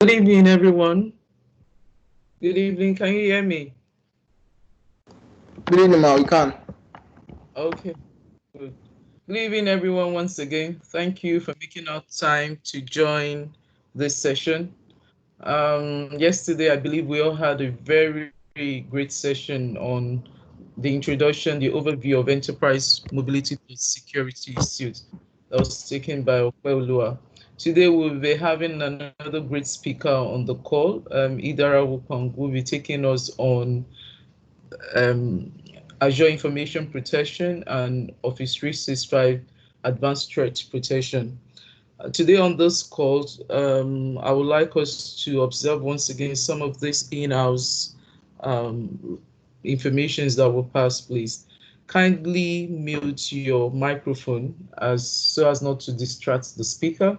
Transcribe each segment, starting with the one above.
Good evening, everyone. Good evening. Can you hear me? Good evening, ma. We can. Okay, good. Good evening, everyone, once again. Thank you for making out time to join this session. Yesterday, I believe we all had a very great session on the introduction, the overview of enterprise mobility security suite that was taken by Okwelua. Today, we'll be having another great speaker on the call. Idara Wupong will be taking us on um, Azure Information Protection and Office 365 Advanced Threat Protection. Today on this call, I would like us to observe once again some of these in-house informations that were passed, please. Kindly mute your microphone so as not to distract the speaker.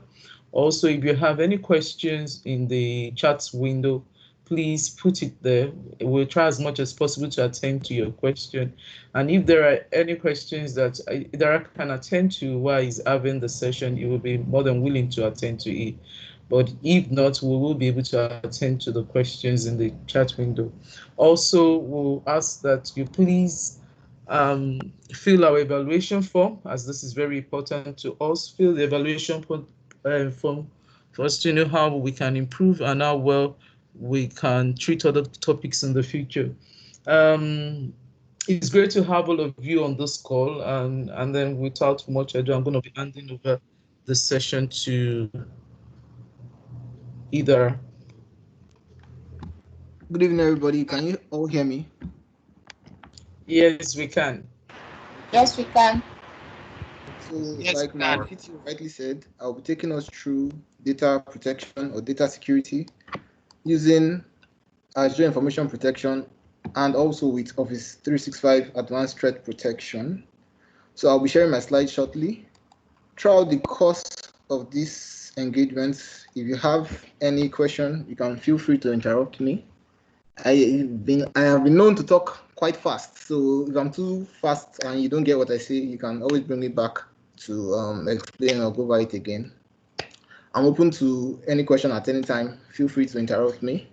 Also, if you have any questions in the chat window, please put it there. We'll try as much as possible to attend to your question. And if there are any questions that Idara can attend to while he's having the session, he will be more than willing to attend to it. But if not, we will be able to attend to the questions in the chat window. Also, we'll ask that you please fill our evaluation form, as this is very important to us. Fill the evaluation form for us to know how we can improve and how well we can treat other topics in the future. It's great to have all of you on this call, and then without much ado, I'm going to be handing over the session to either. Good evening, everybody. Can you all hear me? Yes, we can. Yes, we can. So, like my PTO rightly said, I'll be taking us through data protection or data security using Azure Information Protection and also with Office 365 Advanced Threat Protection. So I'll be sharing my slides shortly. Throughout the course of this engagement, if you have any question, you can feel free to interrupt me. I have been known to talk quite fast, so if I'm too fast and you don't get what I say, you can always bring me back to explain or go over it again. I'm open to any question at any time. Feel free to interrupt me.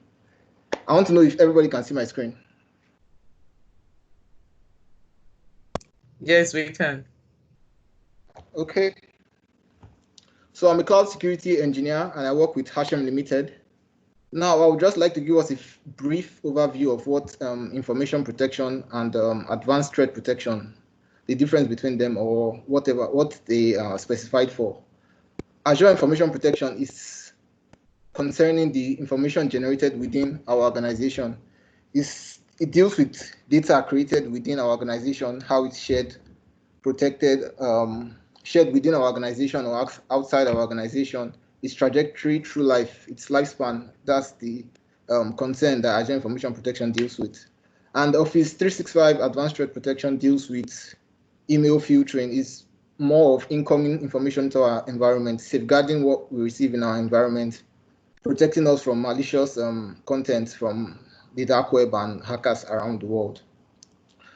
I want to know if everybody can see my screen. Yes, we can. Okay. So I'm a cloud security engineer and I work with Hashem Limited. Now, I would just like to give us a brief overview of what information protection and advanced threat protection, the difference between them or what they are specified for. Azure Information Protection is concerning the information generated within our organization. It deals with data created within our organization, how it's shared, protected, shared within our organization or outside our organization, its trajectory through life, its lifespan. That's the concern that Azure Information Protection deals with. And Office 365 Advanced Threat Protection deals with email filtering. Is more of incoming information to our environment, safeguarding what we receive in our environment, protecting us from malicious content from the dark web and hackers around the world.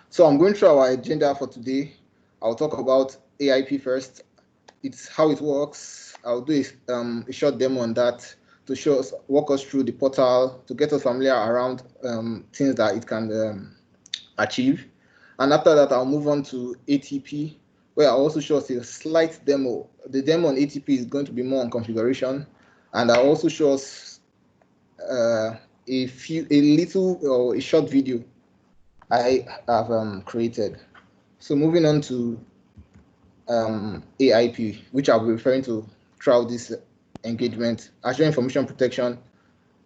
So I'm going through our agenda for today. I'll talk about AIP first. It's how it works. I'll do a short demo on that to walk us through the portal, to get us familiar around things that it can achieve. And after that, I'll move on to ATP, where I'll also show us a slight demo. The demo on ATP is going to be more on configuration. And I'll also show us a short video I have created. So moving on to AIP, which I'll be referring to throughout this engagement. Azure Information Protection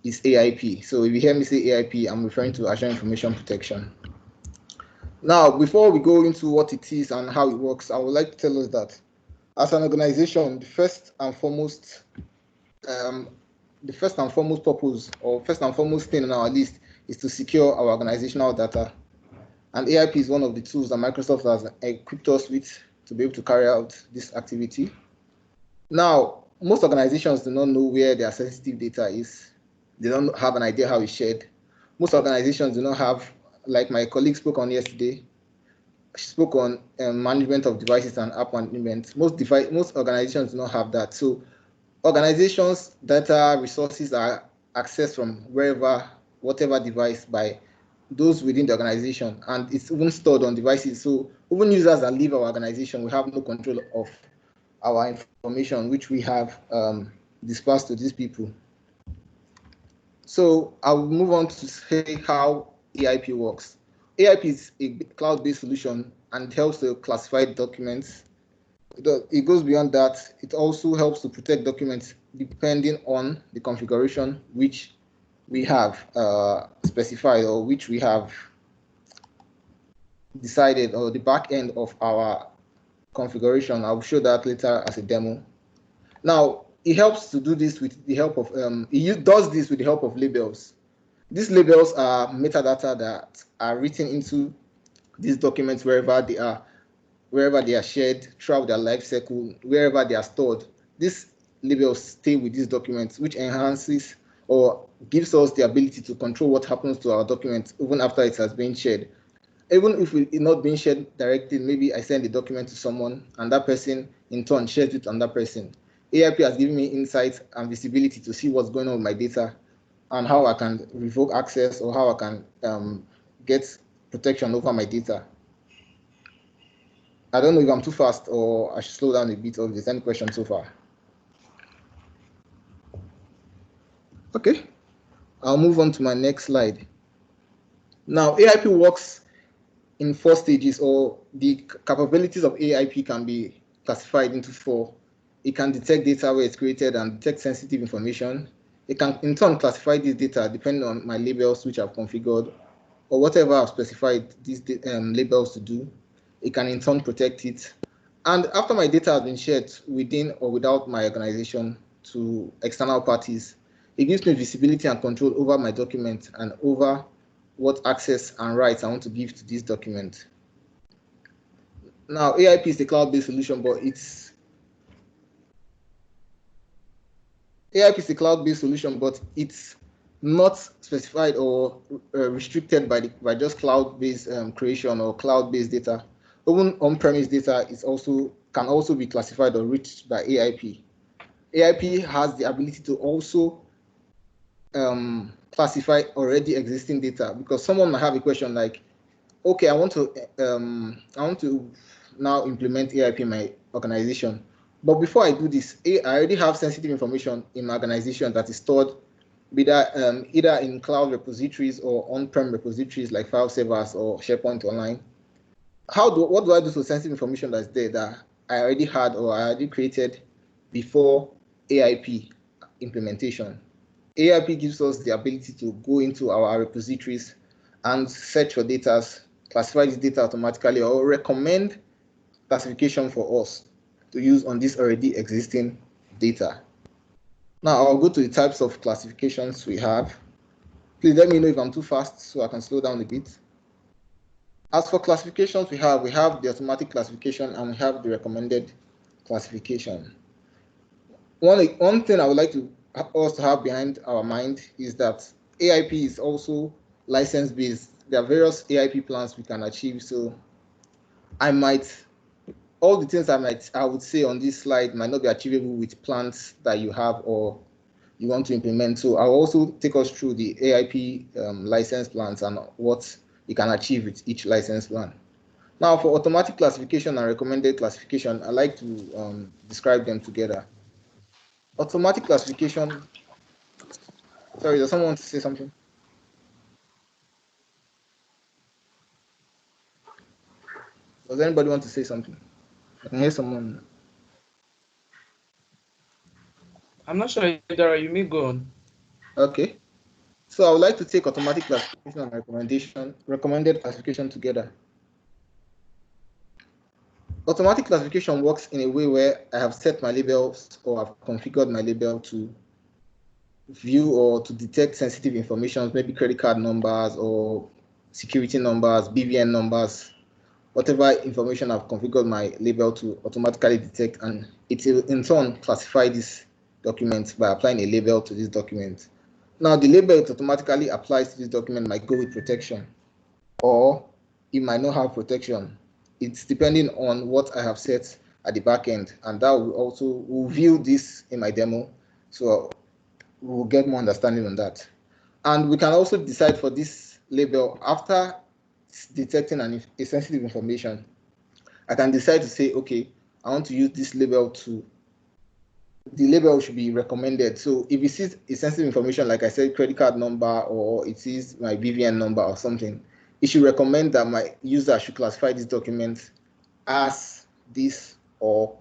is AIP. So if you hear me say AIP, I'm referring to Azure Information Protection. Now, before we go into what it is and how it works, I would like to tell us that as an organization, the first and foremost purpose or first and foremost thing on our list is to secure our organizational data. And AIP is one of the tools that Microsoft has equipped us with to be able to carry out this activity. Now, most organizations do not know where their sensitive data is. They don't have an idea how it's shared. Most organizations do not have, like my colleague spoke on yesterday, she spoke on management of devices and app management. Most organizations do not have that. So organizations' data resources are accessed from whatever device by those within the organization, and it's even stored on devices. So even users that leave our organization, we have no control of our information, which we have dispersed to these people. So I'll move on to say how AIP works. AIP is a cloud-based solution and helps to classify documents. It goes beyond that. It also helps to protect documents depending on the configuration which we have specified, or which we have decided, or the back end of our configuration. I'll show that later as a demo. Now, it helps to do this with the help of, it does this with the help of labels. These labels are metadata that are written into these documents wherever they are shared throughout their life cycle, wherever they are stored. These labels stay with these documents, which enhances or gives us the ability to control what happens to our documents even after it has been shared. Even if it's not being shared directly, maybe I send the document to someone and that person in turn shares it with another person. AIP has given me insight and visibility to see what's going on with my data and how I can revoke access, or how I can get protection over my data. I don't know if I'm too fast or I should slow down a bit, or if there's any questions so far. Okay, I'll move on to my next slide. Now, AIP works in 4 stages, or the capabilities of AIP can be classified into 4. It can detect data where it's created and detect sensitive information. It can in turn classify this data depending on my labels which I've configured, or whatever I've specified these labels to do. It can in turn protect it. And after my data has been shared within or without my organization to external parties, it gives me visibility and control over my document and over what access and rights I want to give to this document. Now, AIP is a cloud-based solution, but it's not specified or restricted by just cloud-based creation or cloud-based data. Even on-premise data can also be classified or reached by AIP. AIP has the ability to also classify already existing data, because someone might have a question like, okay, I want to now implement AIP in my organization, but before I do this, I already have sensitive information in my organization that is stored either in cloud repositories or on-prem repositories like file servers or SharePoint Online. What do I do to sensitive information that's there that I already had or I already created before AIP implementation? AIP gives us the ability to go into our repositories and search for data, classify this data automatically, or recommend classification for us to use on this already existing data. Now I'll go to the types of classifications we have. Please let me know if I'm too fast so I can slow down a bit. As for classifications, we have the automatic classification and we have the recommended classification. One thing I would like to also have behind our mind is that AIP is also license-based. There are various AIP plans we can achieve. So all the things I would say on this slide might not be achievable with plans that you have or you want to implement. So I'll also take us through the AIP license plans and what you can achieve with each license plan. Now, for automatic classification and recommended classification, I like to describe them together. Automatic classification. Sorry, does someone want to say something? Does anybody want to say something? I can hear someone. I'm not sure, Dara, you may go on. Okay. So I would like to take automatic classification and recommended classification together. Automatic classification works in a way where I have set my labels or I've configured my label to view or to detect sensitive information, maybe credit card numbers or security numbers, BVN numbers, whatever information I've configured my label to automatically detect, and it will in turn classify this document by applying a label to this document. Now, the label it automatically applies to this document might go with protection, or it might not have protection. It's depending on what I have set at the back end, and that will also view this in my demo. So we'll get more understanding on that. And we can also decide for this label after detecting a sensitive information. I can decide to say, okay, I want to use this label the label should be recommended. So if it sees a sensitive information, like I said, credit card number, or it sees my BVN number or something, it should recommend that my user should classify this document as this or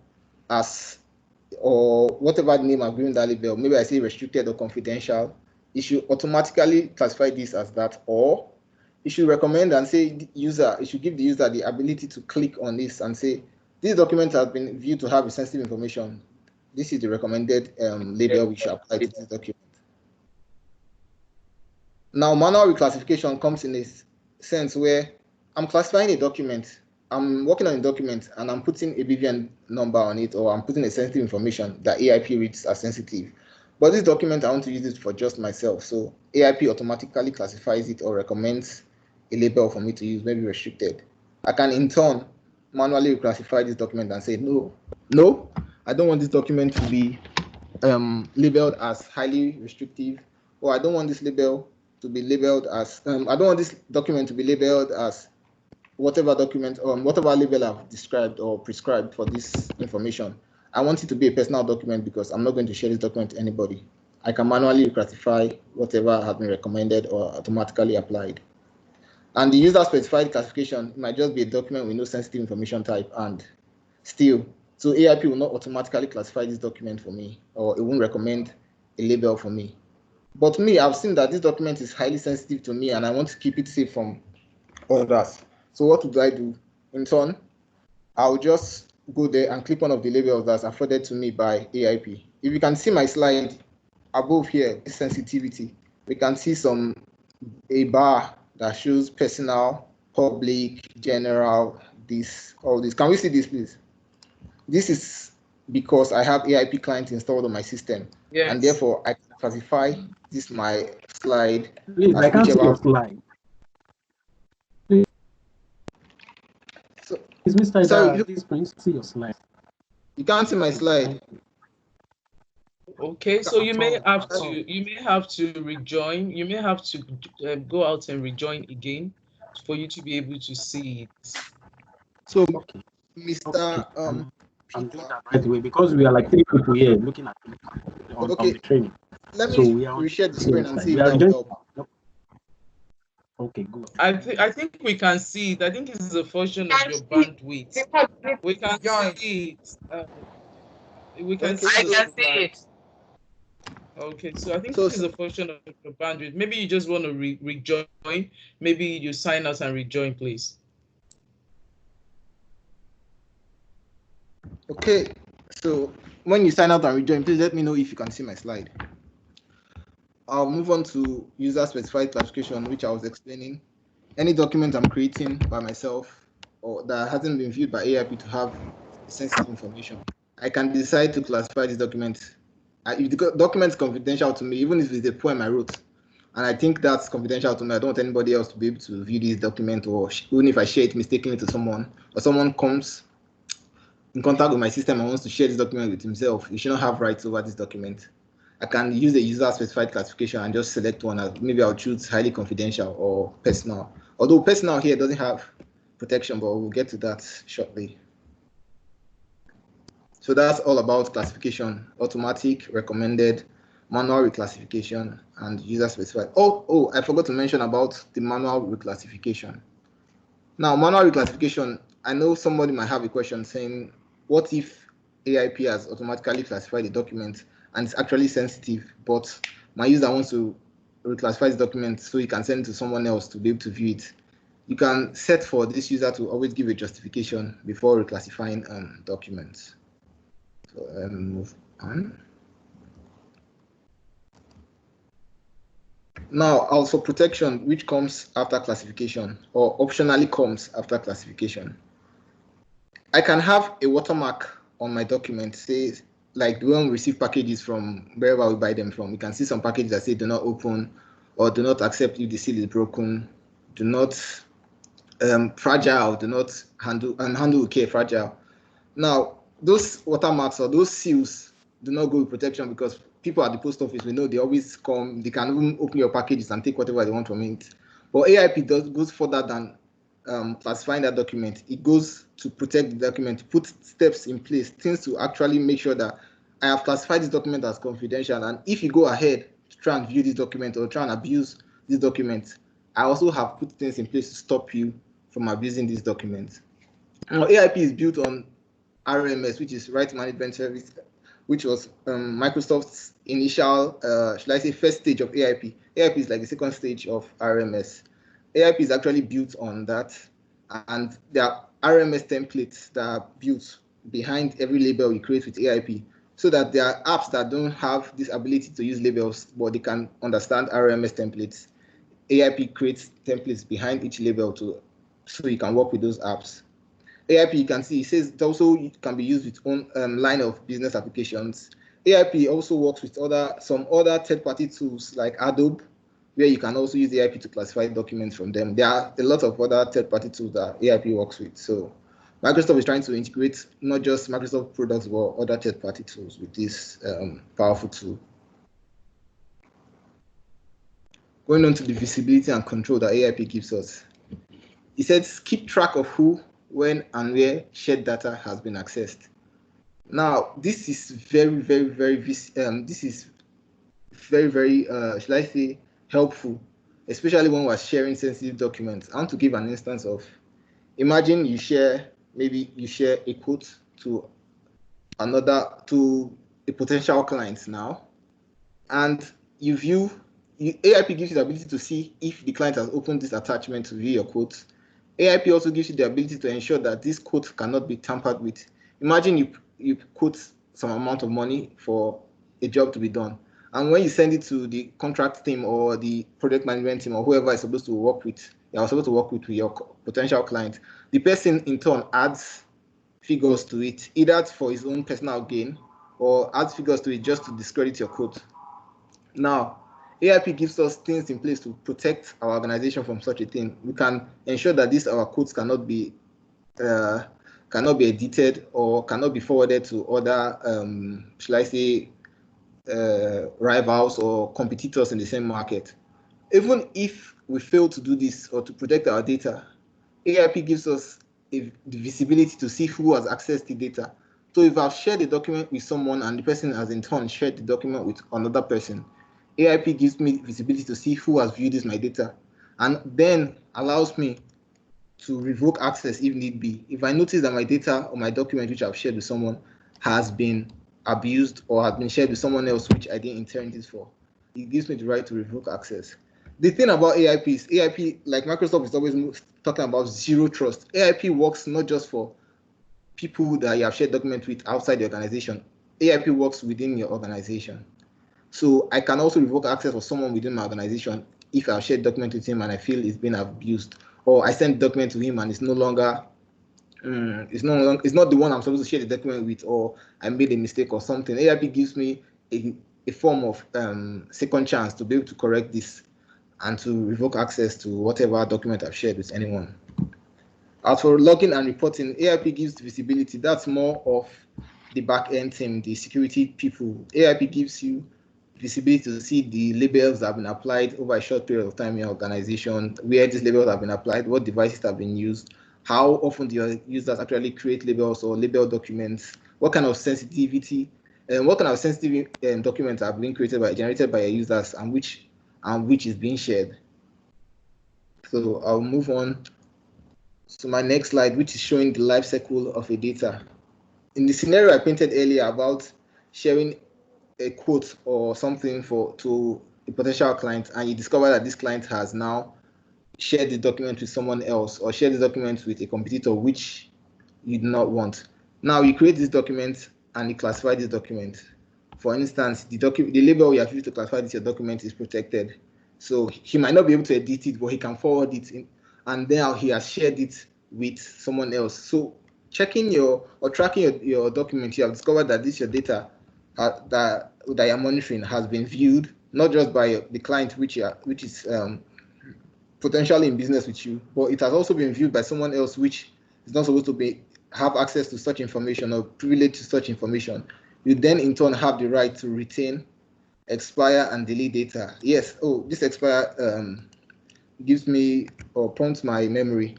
whatever name I've given that label. Maybe I say restricted or confidential. It should automatically classify this as that, or it should recommend and say it should give the user the ability to click on this and say, this document has been viewed to have sensitive information. This is the recommended label we should apply to this document. Now, manual reclassification comes in a sense where I'm classifying a document. I'm working on a document and I'm putting a BVN number on it, or I'm putting a sensitive information that AIP reads as sensitive. But this document, I want to use it for just myself. So AIP automatically classifies it or recommends a label for me to use, maybe restricted. I can in turn manually reclassify this document and say, no, I don't want this document to be labeled as highly restrictive, or I don't want this label to be labeled as, I don't want this document to be labeled as whatever document or whatever label I've described or prescribed for this information. I want it to be a personal document because I'm not going to share this document to anybody. I can manually reclassify whatever has been recommended or automatically applied. And the user specified classification might just be a document with no sensitive information type, and still, so AIP will not automatically classify this document for me, or it won't recommend a label for me. But me, I've seen that this document is highly sensitive to me and I want to keep it safe from others. So what would I do? In turn, I'll just go there and click one of the labels that's afforded to me by AIP. If you can see my slide above here, this sensitivity, we can see a bar that shows personal, public, general, all this. Can we see this, please? This is because I have AIP client installed on my system. Yes. And therefore I can classify this my slide. Please, I can't see your slide. Is Mr. Ida, please see your slide. You can't see my slide. Okay, so you may have to rejoin. You may have to go out and rejoin again for you to be able to see it. So, okay. Mr. I'm doing that right away because we are like 3 people here looking at on the training. Let me reshare the screen and see if that will help. Okay, good. I think we can see it. I think it's a function of your bandwidth. We can see it. We can see I can see it. Okay, so I think this is a function of your bandwidth. Maybe you just want to rejoin. Maybe you sign out and rejoin, please. Okay, so when you sign out and rejoin, please let me know if you can see my slide. I'll move on to user-specified classification, which I was explaining. Any document I'm creating by myself or that hasn't been viewed by AIP to have sensitive information, I can decide to classify this document. If the document is confidential to me, even if it's a poem I wrote, and I think that's confidential to me, I don't want anybody else to be able to view this document, or even if I share it mistakenly to someone, or someone comes in contact with my system and wants to share this document with himself, he should not have rights over this document. I can use the user-specified classification and just select one. Maybe I'll choose highly confidential or personal. Although personal here doesn't have protection, but we'll get to that shortly. So that's all about classification: automatic, recommended, manual reclassification, and user-specified. Oh, I forgot to mention about the manual reclassification. Now, manual reclassification, I know somebody might have a question saying, what if AIP has automatically classified the document and it's actually sensitive, but my user wants to reclassify this document so he can send it to someone else to be able to view it? You can set for this user to always give a justification before reclassifying documents. So move on. Now, also protection, which comes after classification or optionally comes after classification. I can have a watermark on my document, say, like when we receive packages from wherever we buy them from, we can see some packages that say do not open or do not accept if the seal is broken, do not fragile, do not handle with care, fragile. Now, those watermarks or those seals do not go with protection because people at the post office, we know they always come, they can even open your packages and take whatever they want from it. But AIP goes further than classifying that document. It goes to protect the document, put steps in place, things to actually make sure that I have classified this document as confidential. And if you go ahead to try and view this document or try and abuse this document, I also have put things in place to stop you from abusing this document. Now, AIP is built on RMS, which is Right Management Service, which was Microsoft's initial, should I say, first stage of AIP. AIP is like the second stage of RMS. AIP is actually built on that, and there are RMS templates that are built behind every label you create with AIP, so that there are apps that don't have this ability to use labels, but they can understand RMS templates. AIP creates templates behind each label so you can work with those apps. AIP, you can see, it says it also can be used with own line of business applications. AIP also works with some other third-party tools like Adobe, where you can also use AIP to classify documents from them. There are a lot of other third-party tools that AIP works with. So Microsoft is trying to integrate not just Microsoft products, but other third-party tools with this powerful tool. Going on to the visibility and control that AIP gives us. It says keep track of who, when, and where shared data has been accessed. Now, this is very, should I say, helpful, especially when we're sharing sensitive documents. I want to give an instance of, imagine maybe you share a quote to a potential client now, and AIP gives you the ability to see if the client has opened this attachment to view your quote. AIP also gives you the ability to ensure that this quote cannot be tampered with. Imagine you quote some amount of money for a job to be done, and when you send it to the contract team or the project management team or whoever is supposed to work with, with your potential client, the person in turn adds figures to it, either for his own personal gain or adds figures to it just to discredit your quote. Now, AIP gives us things in place to protect our organization from such a thing. We can ensure that our quotes cannot be edited or cannot be forwarded to other, shall I say, rivals or competitors in the same market. Even if we fail to do this or to protect our data, AIP gives us the visibility to see who has accessed the data. So if I've shared a document with someone and the person has in turn shared the document with another person, AIP gives me visibility to see who has viewed my data, and then allows me to revoke access if need be. If I notice that my data or my document which I've shared with someone has been abused or has been shared with someone else which I didn't intend it for, it gives me the right to revoke access. The thing about AIP is AIP, like Microsoft is always talking about zero trust. AIP works not just for people that you have shared documents with outside the organization. AIP works within your organization. So I can also revoke access for someone within my organization if I've shared document with him and I feel it's been abused, or I send document to him and it's not the one I'm supposed to share the document with, or I made a mistake or something. AIP gives me a form of second chance to be able to correct this and to revoke access to whatever document I've shared with anyone. As for logging and reporting, AIP gives visibility. That's more of the back-end team, the security people. AIP gives you visibility to see the labels that have been applied over a short period of time in your organization, where these labels have been applied, what devices have been used, how often do your users actually create labels or label documents, what kind of sensitivity and what kind of sensitive documents have been generated by your users, and which is being shared. So I'll move on to my next slide, which is showing the life cycle of a data. In the scenario I painted earlier about sharing a quote or something to a potential client, and you discover that this client has now shared the document with someone else or shared the document with a competitor which you do not want. Now you create this document and you classify this document. For instance, the label you have used to classify your document is protected. So he might not be able to edit it, but he can forward it in, and now he has shared it with someone else. So tracking your document, you have discovered that your data that you're monitoring has been viewed not just by the client which is potentially in business with you, but it has also been viewed by someone else which is not supposed to have access to such information or privilege to such information. You then in turn have the right to retain expire and delete data. Yes. Oh, this expire gives me or prompts my memory.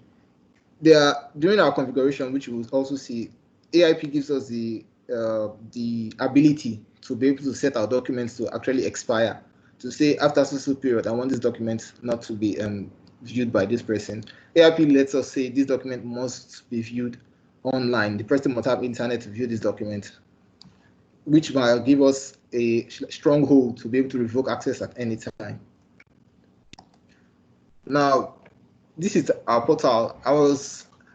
During our configuration, which we will also see, AIP gives us the ability to be able to set our documents to actually expire, to say after so period, I want this document not to be viewed by this person. AIP lets us say this document must be viewed online. The person must have internet to view this document, which will give us a stronghold to be able to revoke access at any time. Now, this is our portal.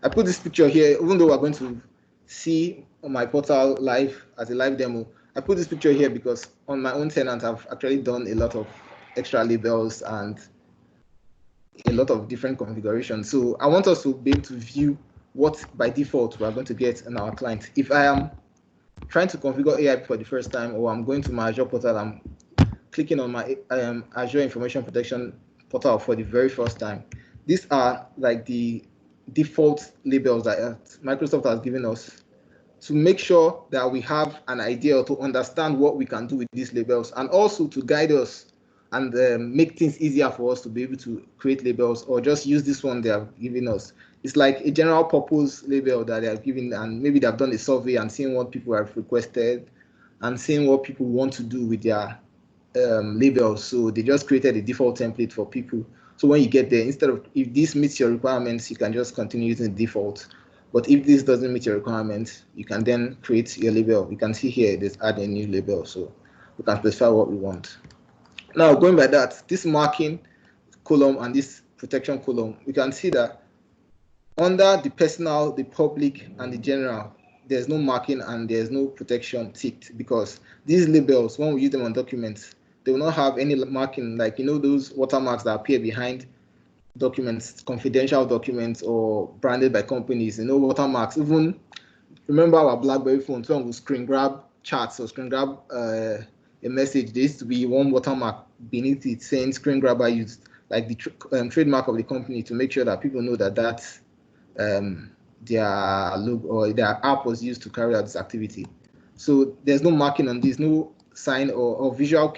I put this picture here, even though we're going to see on my portal live as a live demo. I put this picture here because on my own tenant, I've actually done a lot of extra labels and a lot of different configurations. So I want us to be able to view what by default we're going to get in our client. If I am trying to configure AIP for the first time, or I'm going to my Azure portal, I'm clicking on my Azure Information Protection portal for the very first time. These are like the default labels that Microsoft has given us to make sure that we have an idea or to understand what we can do with these labels, and also to guide us and make things easier for us to be able to create labels or just use this one they have given us. It's like a general purpose label that they have given, and maybe they've done a survey and seen what people have requested and seeing what people want to do with their labels. So they just created a default template for people. So when you get there, instead of if this meets your requirements, you can just continue using the default. But if this doesn't meet your requirements, you can then create your label. You can see here, there's add a new label. So we can specify what we want. Now, going by that, this marking column and this protection column, we can see that under the personal, the public, and the general, there's no marking and there's no protection ticked, because these labels, when we use them on documents, they will not have any marking, like, those watermarks that appear behind documents, confidential documents, or branded by companies. Watermarks. Even remember our BlackBerry phones, when we screen grab charts or screen grab a message, there used to be one watermark beneath it saying screen grabber used, like the trademark of the company, to make sure that people know that their logo or their app was used to carry out this activity. So there's no marking on this, no sign or visual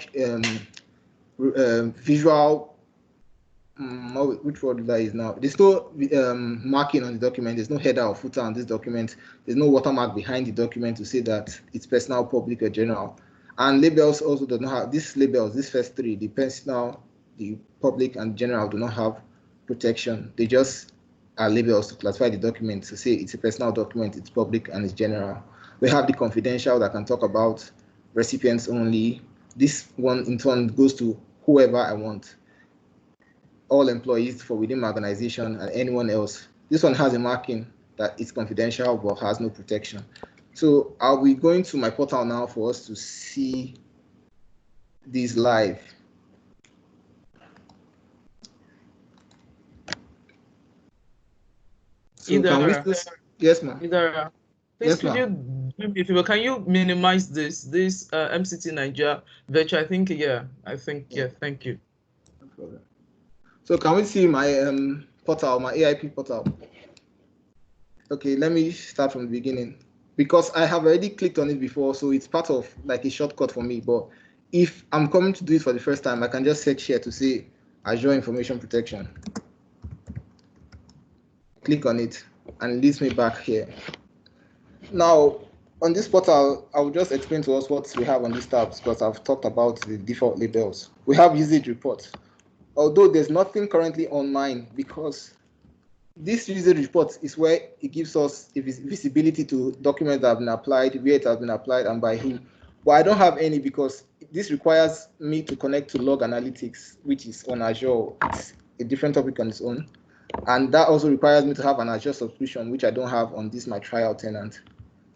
which word that is now. There's no marking on the document. There's no header or footer on this document. There's no watermark behind the document to say that it's personal, public, or general. And labels also do not have these labels. These first three, the personal, the public, and general, do not have protection. They just are labels to classify the document, to say it's a personal document, it's public, and it's general. We have the confidential that can talk about recipients only. This one in turn goes to whoever I want, all employees for within my organization and anyone else. This one has a marking that it's confidential but has no protection. So I'll be going to my portal now for us to see this live. So yes, ma'am. Please, yes, could you do me a favor? Can you minimize this MCTNAIJA virtual? Thank you. No problem. So can we see my portal, my AIP portal? Okay, let me start from the beginning, because I have already clicked on it before, so it's part of like a shortcut for me. But if I'm coming to do it for the first time, I can just search here to say Azure Information Protection. Click on it and it leads me back here. Now, on this portal, I will just explain to us what we have on these tabs, because I've talked about the default labels. We have usage reports, although there's nothing currently on mine, because this usage report is where it gives us visibility to documents that have been applied, where it has been applied, and by who. But I don't have any, because this requires me to connect to Log Analytics, which is on Azure. It's a different topic on its own. And that also requires me to have an Azure subscription, which I don't have on this my trial tenant.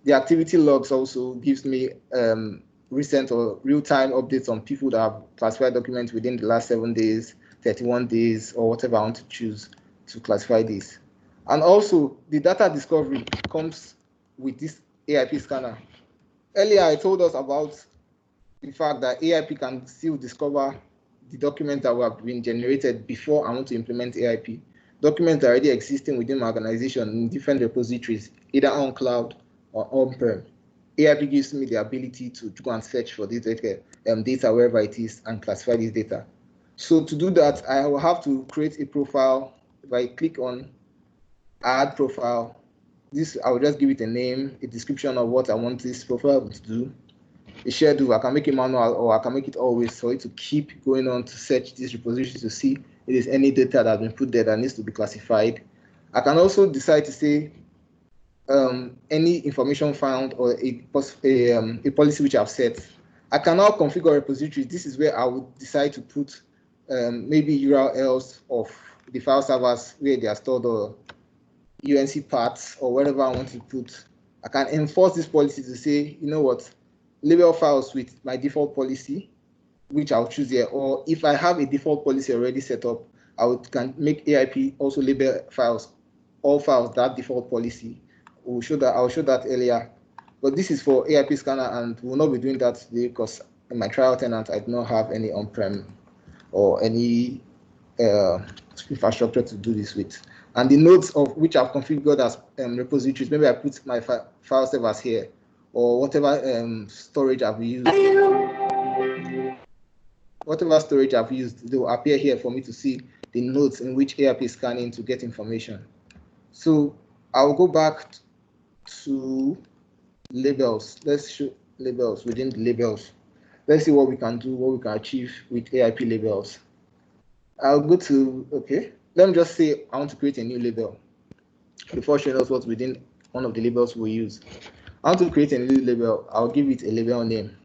The activity logs also gives me recent or real-time updates on people that have classified documents within the last 7 days, 31 days, or whatever I want to choose to classify this. And also, the data discovery comes with this AIP scanner. Earlier, I told us about the fact that AIP can still discover the documents that have been generated before I want to implement AIP. Documents that are already existing within my organization in different repositories, either on cloud or on-prem. AIP gives me the ability to go and search for this data, data wherever it is and classify this data. So to do that, I will have to create a profile. If I click on add profile, this I will just give it a name, a description of what I want this profile to do. A schedule, I can make it manual or I can make it always for it to keep going on to search this repository to see if there's any data that has been put there that needs to be classified. I can also decide to say any information found or a policy which I've set. I can now configure repositories. This is where I would decide to put maybe URLs of the file servers where they are stored or UNC paths or whatever I want to put. I can enforce this policy to say, you know what, label files with my default policy, which I'll choose here. Or if I have a default policy already set up, can make AIP also label files, all files that default policy. I'll show that earlier. But this is for AIP scanner, and we'll not be doing that today because in my trial tenant, I do not have any on-prem or any infrastructure to do this with. And the nodes of which I've configured as repositories, maybe I put my file servers here or whatever storage I've used. Whatever storage I've used, they will appear here for me to see the nodes in which AIP is scanning to get information. So I'll go back to labels. Let's show labels within the labels. Let's see what we can do, what we can achieve with AIP labels. I'll go to, okay, let me just say I want to create a new label before showing us what's within one of the labels we use. I want to create a new label. I'll give it a label name,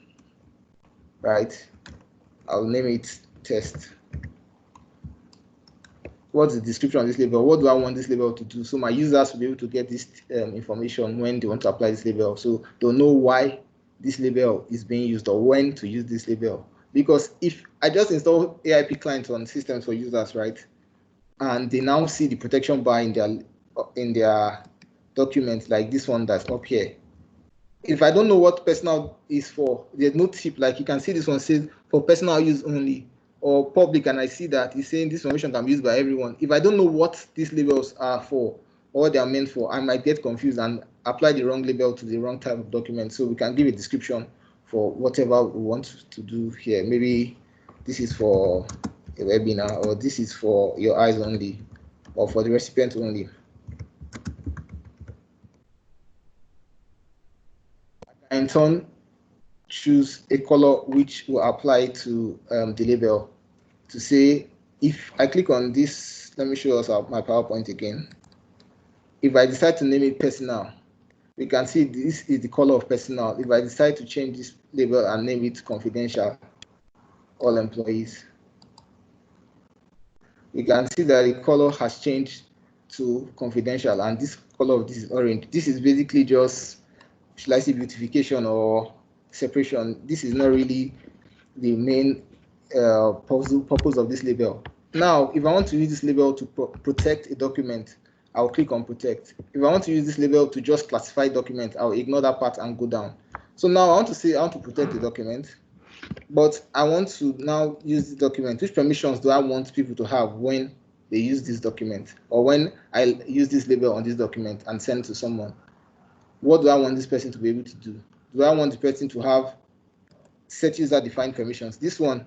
right? I'll name it test. What's the description of this label? What do I want this label to do? So my users will be able to get this information when they want to apply this label. So they'll know why this label is being used or when to use this label. Because if I just install AIP clients on systems for users, right, and they now see the protection bar in their document, like this one that's up here. If I don't know what personal is for, there's no tip. Like you can see this one says for personal use only or public, and I see that it's saying this information can be used by everyone. If I don't know what these labels are for or what they are meant for, I might get confused and apply the wrong label to the wrong type of document. So we can give a description for whatever we want to do here. Maybe this is for a webinar, or this is for your eyes only, or for the recipient only. In turn, choose a color which will apply to the label. To say, if I click on this, let me show us my PowerPoint again. If I decide to name it personal, we can see this is the color of personal. If I decide to change this label and name it confidential, all employees, we can see that the color has changed to confidential, and this color of this is orange. This is basically just, should I say, beautification or separation. This is not really the main purpose of this label. Now, if I want to use this label to protect a document, I'll click on protect. If I want to use this label to just classify document, I'll ignore that part and go down. So now I want to say I want to protect the document, but I want to now use the document. Which permissions do I want people to have when they use this document, or when I use this label on this document and send to someone? What do I want this person to be able to do? Do I want the person to have set user defined permissions? This one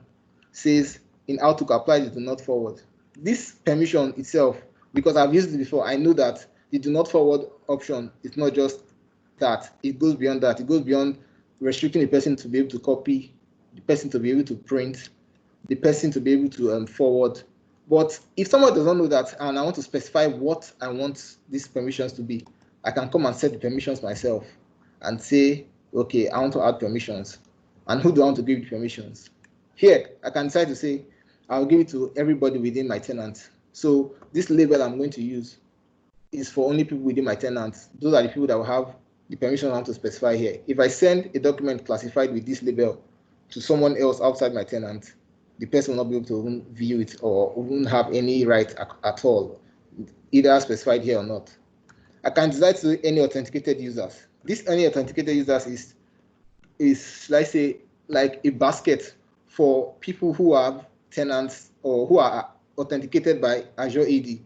says in Outlook apply the do not forward. This permission itself, because I've used it before, I know that the do not forward option is not just that. It goes beyond that. It goes beyond restricting the person to be able to copy, the person to be able to print, the person to be able to forward. But if someone does not know that, and I want to specify what I want these permissions to be, I can come and set the permissions myself and say, okay, I want to add permissions. And who do I want to give the permissions? Here, I can decide to say, I'll give it to everybody within my tenant. So this label I'm going to use is for only people within my tenant. Those are the people that will have the permission I want to specify here. If I send a document classified with this label to someone else outside my tenant, the person will not be able to even view it or won't have any right at all, either specified here or not. I can decide to any authenticated users. This any authenticated users is, let's say, like a basket for people who have tenants or who are authenticated by Azure AD.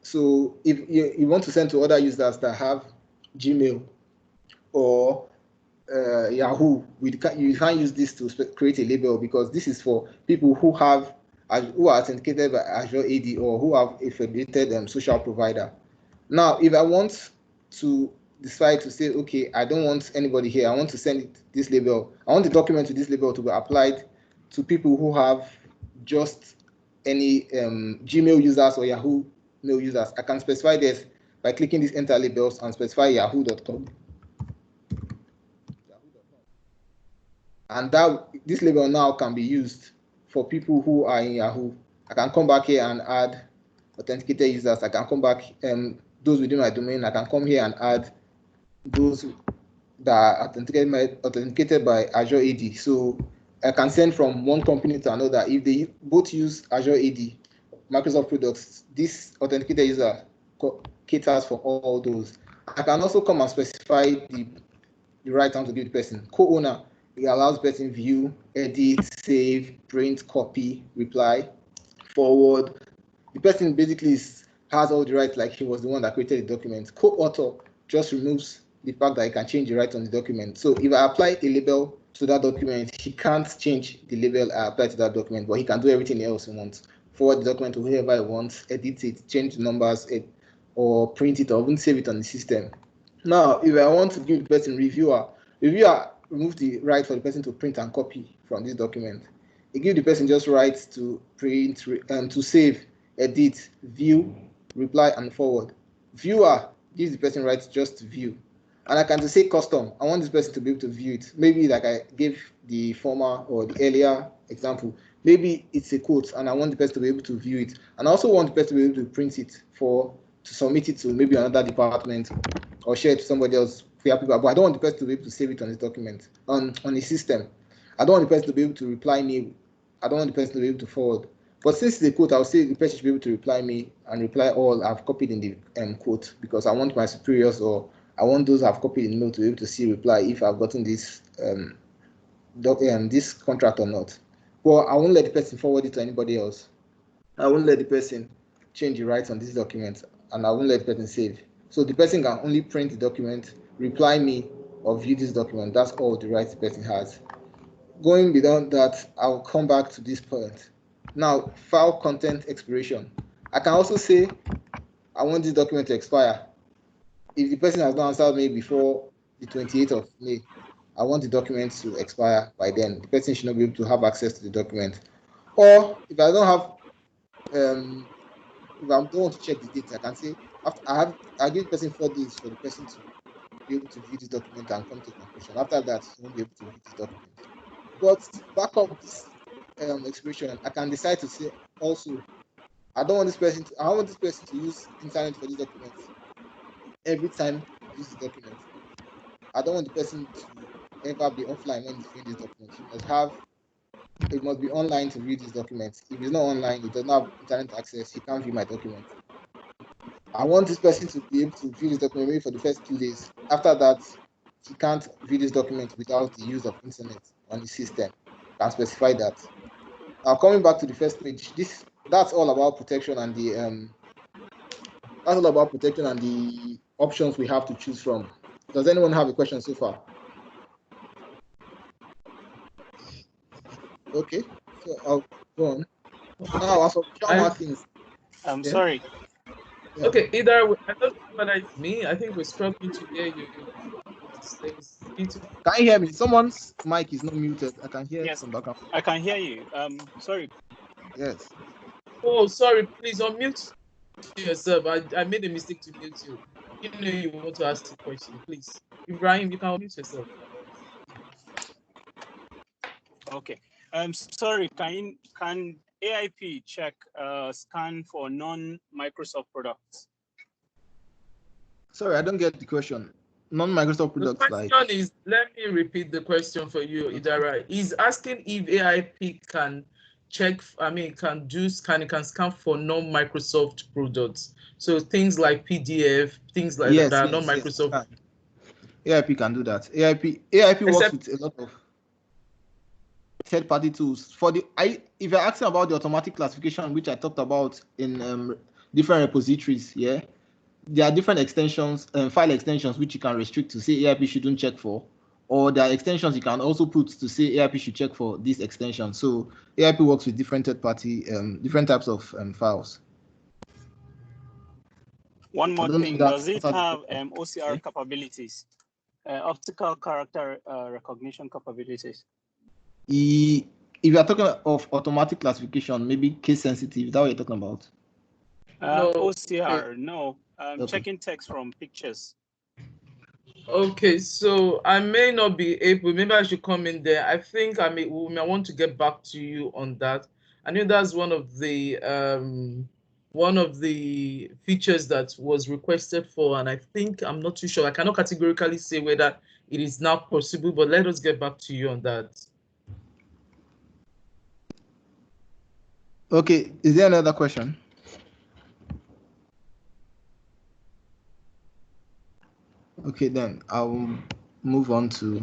So if you want to send to other users that have Gmail or Yahoo, you can't use this to create a label, because this is for people who are authenticated by Azure AD or who have a federated social provider. Now, if I want to decide to say, okay, I don't want anybody here, I want to send this label, I want the document with this label to be applied to people who have just any Gmail users or Yahoo mail users, I can specify this by clicking these enter labels and specify yahoo.com. And this label now can be used for people who are in Yahoo. I can come back here and add authenticated users. I can come back those within my domain. I can come here and add those that are authenticated by Azure AD. So I can send from one company to another. If they both use Azure AD, Microsoft products, this authenticated user caters for all those. I can also come and specify the right time to give the person. Co-owner, it allows person view, edit, save, print, copy, reply, forward. The person basically has all the rights, like he was the one that created the document. Co-author just removes the fact that he can change the rights on the document. So if I apply a label to that document, he can't change the label I apply to that document, but he can do everything else he wants. Forward the document to whoever he wants, edit it, change the numbers, or print it, or even save it on the system. Now, if I want to give the person reviewer remove the right for the person to print and copy from this document. It gives the person just rights to print, to save, edit, view, reply, and forward. Viewer gives the person rights just to view. And I can just say custom. I want this person to be able to view it. Maybe like I gave the former or the earlier example. Maybe it's a quote and I want the person to be able to view it. And I also want the person to be able to print it to submit it to maybe another department or share it to somebody else. But I don't want the person to be able to save it on this document, on the system. I don't want the person to be able to reply me. I don't want the person to be able to forward. But since it's a quote, I'll say the person should be able to reply me and reply all I've copied in the quote, because I want my superiors or I want those I've copied in the mail to be able to see reply if I've gotten this this contract or not. Well, I won't let the person forward it to anybody else. I won't let the person change the rights on this document, and I won't let the person save. So the person can only print the document, reply me, or view this document. That's all the rights the person has. Going beyond that, I'll come back to this point. Now, file content expiration. I can also say I want this document to expire. If the person has not answered me before the 28th of May, I want the document to expire by then. The person should not be able to have access to the document. Or if I don't have, if I don't want to check the date, I can say I give the person 4 days for the person to be able to view this document and come to a conclusion. After that, he won't be able to view this document. But to back up this expiration, I can decide to say also, I want this person to use internet for this document every time he uses the document. I don't want the person to ever be offline when he's viewing this document. It must be online to view this document. If it's not online, he doesn't have internet access, he can't view my document. I want this person to be able to view this document maybe for the first 2 days. After that, he can't view this document without the use of internet on the system. I can specify that. Now, coming back to the first page, that's all about protection and the options we have to choose from. Does anyone have a question so far? Okay, so I'll go on. Now, as for markings. I'm sorry. Yeah. Okay, either I don't know whether it's me. I think we're struggling to hear you. Can you hear me? Someone's mic is not muted. I can hear some background. I can hear you. Sorry. Yes. Oh, sorry. Please unmute yourself. I made a mistake to mute you. You know you want to ask a question, please. Ibrahim, you can unmute yourself. Okay. Sorry. Can AIP check scan for non-Microsoft products? Sorry, I don't get the question. Non-Microsoft products. The question is, let me repeat the question for you, Idara. He's asking if AIP can check, can scan for non-Microsoft products. So things like PDF, things like that are non-Microsoft. Yes, AIP can do that. AIP works with a lot of third-party tools. If you're asking about the automatic classification, which I talked about in different repositories, there are different extensions, file extensions, which you can restrict to say AIP shouldn't check for, or there are extensions you can also put to say AIP should check for this extension. So AIP works with different third-party, different types of files. One more thing, does it have OCR capabilities, optical character recognition capabilities? If you are talking of automatic classification, maybe case sensitive, is that what you're talking about? No. OCR, no. Okay. Checking text from pictures. Okay, so I may not be able, maybe I should come in there. I think we may want to get back to you on that. I know that's one of the features that was requested for, and I think I'm not too sure. I cannot categorically say whether it is now possible, but let us get back to you on that. Okay, is there another question? Okay, then I'll move on to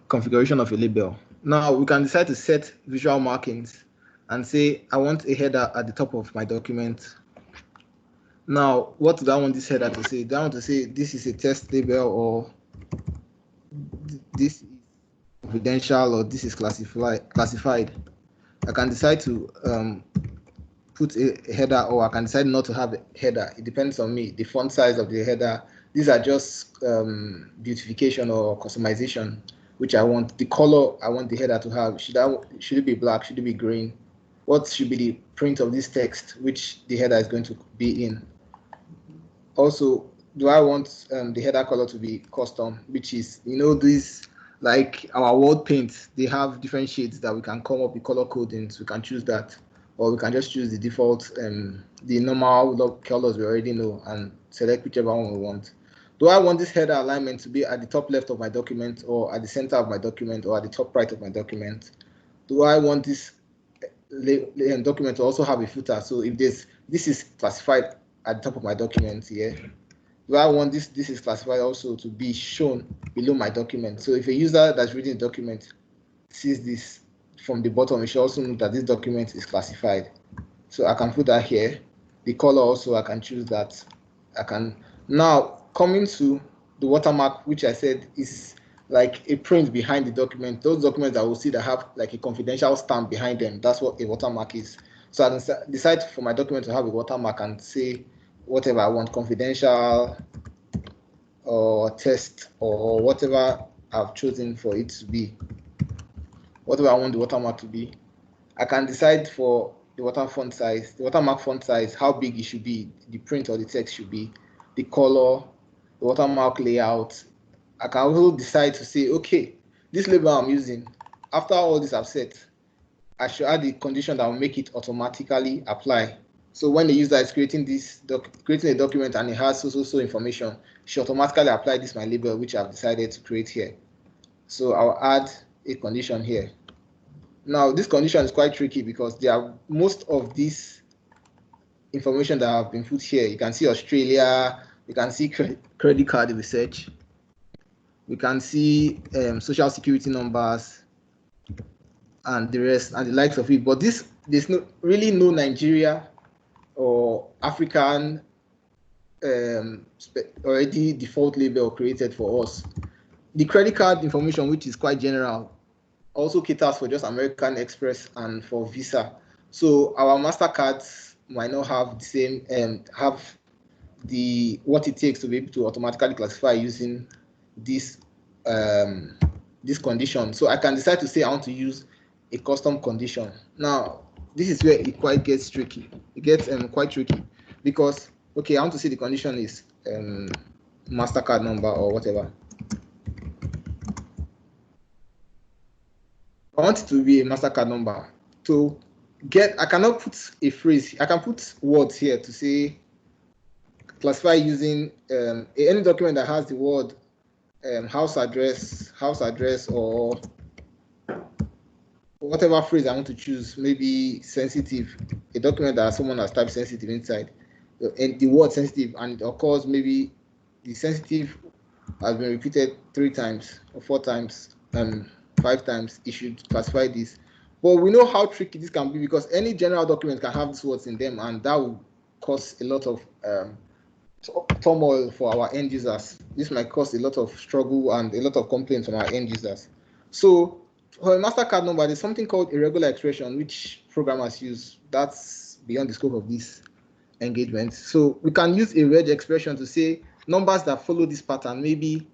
configuration of a label. Now we can decide to set visual markings and say, I want a header at the top of my document. Now, what do I want this header to say? Do I want to say this is a test label, or this is confidential, or this is classified? I can decide to put a header, or I can decide not to have a header. It depends on me. The font size of the header. These are just beautification or customization, which I want. The color I want the header to have. Should it be black? Should it be green? What should be the print of this text, which the header is going to be in? Also, do I want the header color to be custom, which is, these, like our word paint, they have different shades that we can come up with color coding, so we can choose that, or we can just choose the default, the normal colors we already know, and select whichever one we want. Do I want this header alignment to be at the top left of my document, or at the center of my document, or at the top right of my document? Do I want this document to also have a footer? So if this is classified at the top of my document here, do I want this is classified also to be shown below my document? So if a user that's reading the document sees this from the bottom, it should also know that this document is classified. So I can put that here. The color also, I can choose that. I can now, coming to the watermark, which I said is like a print behind the document. Those documents that we'll see that have like a confidential stamp behind them, that's what a watermark is. So I can decide for my document to have a watermark and say whatever I want, confidential or test or whatever I've chosen for it to be, whatever I want the watermark to be. I can decide for the watermark font size, how big it should be, the print or the text should be, the color, the watermark layout. I can also decide to say, okay, this label I'm using, after all this I've set, I should add the condition that will make it automatically apply. So when the user is creating a document and it has so information, it should automatically apply this my label, which I've decided to create here. So I'll add a condition here. Now this condition is quite tricky because there are most of this information that have been put here. You can see Australia, you can see credit card research, we can see social security numbers and the rest and the likes of it. But there's really no Nigeria or African already default label created for us. The credit card information, which is quite general, also caters for just American Express and for Visa. So our MasterCards might not have the same have what it takes to be able to automatically classify using this condition. So I can decide to say I want to use a custom condition. Now this is where it quite gets tricky. It gets quite tricky because, okay, I want to see the condition is MasterCard number or whatever. I want it to be a MasterCard number. To get, I cannot put a phrase. I can put words here to say classify using any document that has the word house address, or whatever phrase I want to choose. Maybe sensitive, a document that someone has typed sensitive inside, and the word sensitive, and it occurs maybe the sensitive has been repeated 3 times or 4 times, 5 times. It should classify this. But we know how tricky this can be because any general document can have these words in them, and that will cause a lot of turmoil for our end users. This might cause a lot of struggle and a lot of complaints from our end users. So for a MasterCard number, there's something called irregular expression, which programmers use. That's beyond the scope of this engagement. So we can use a reg expression to say numbers that follow this pattern, maybe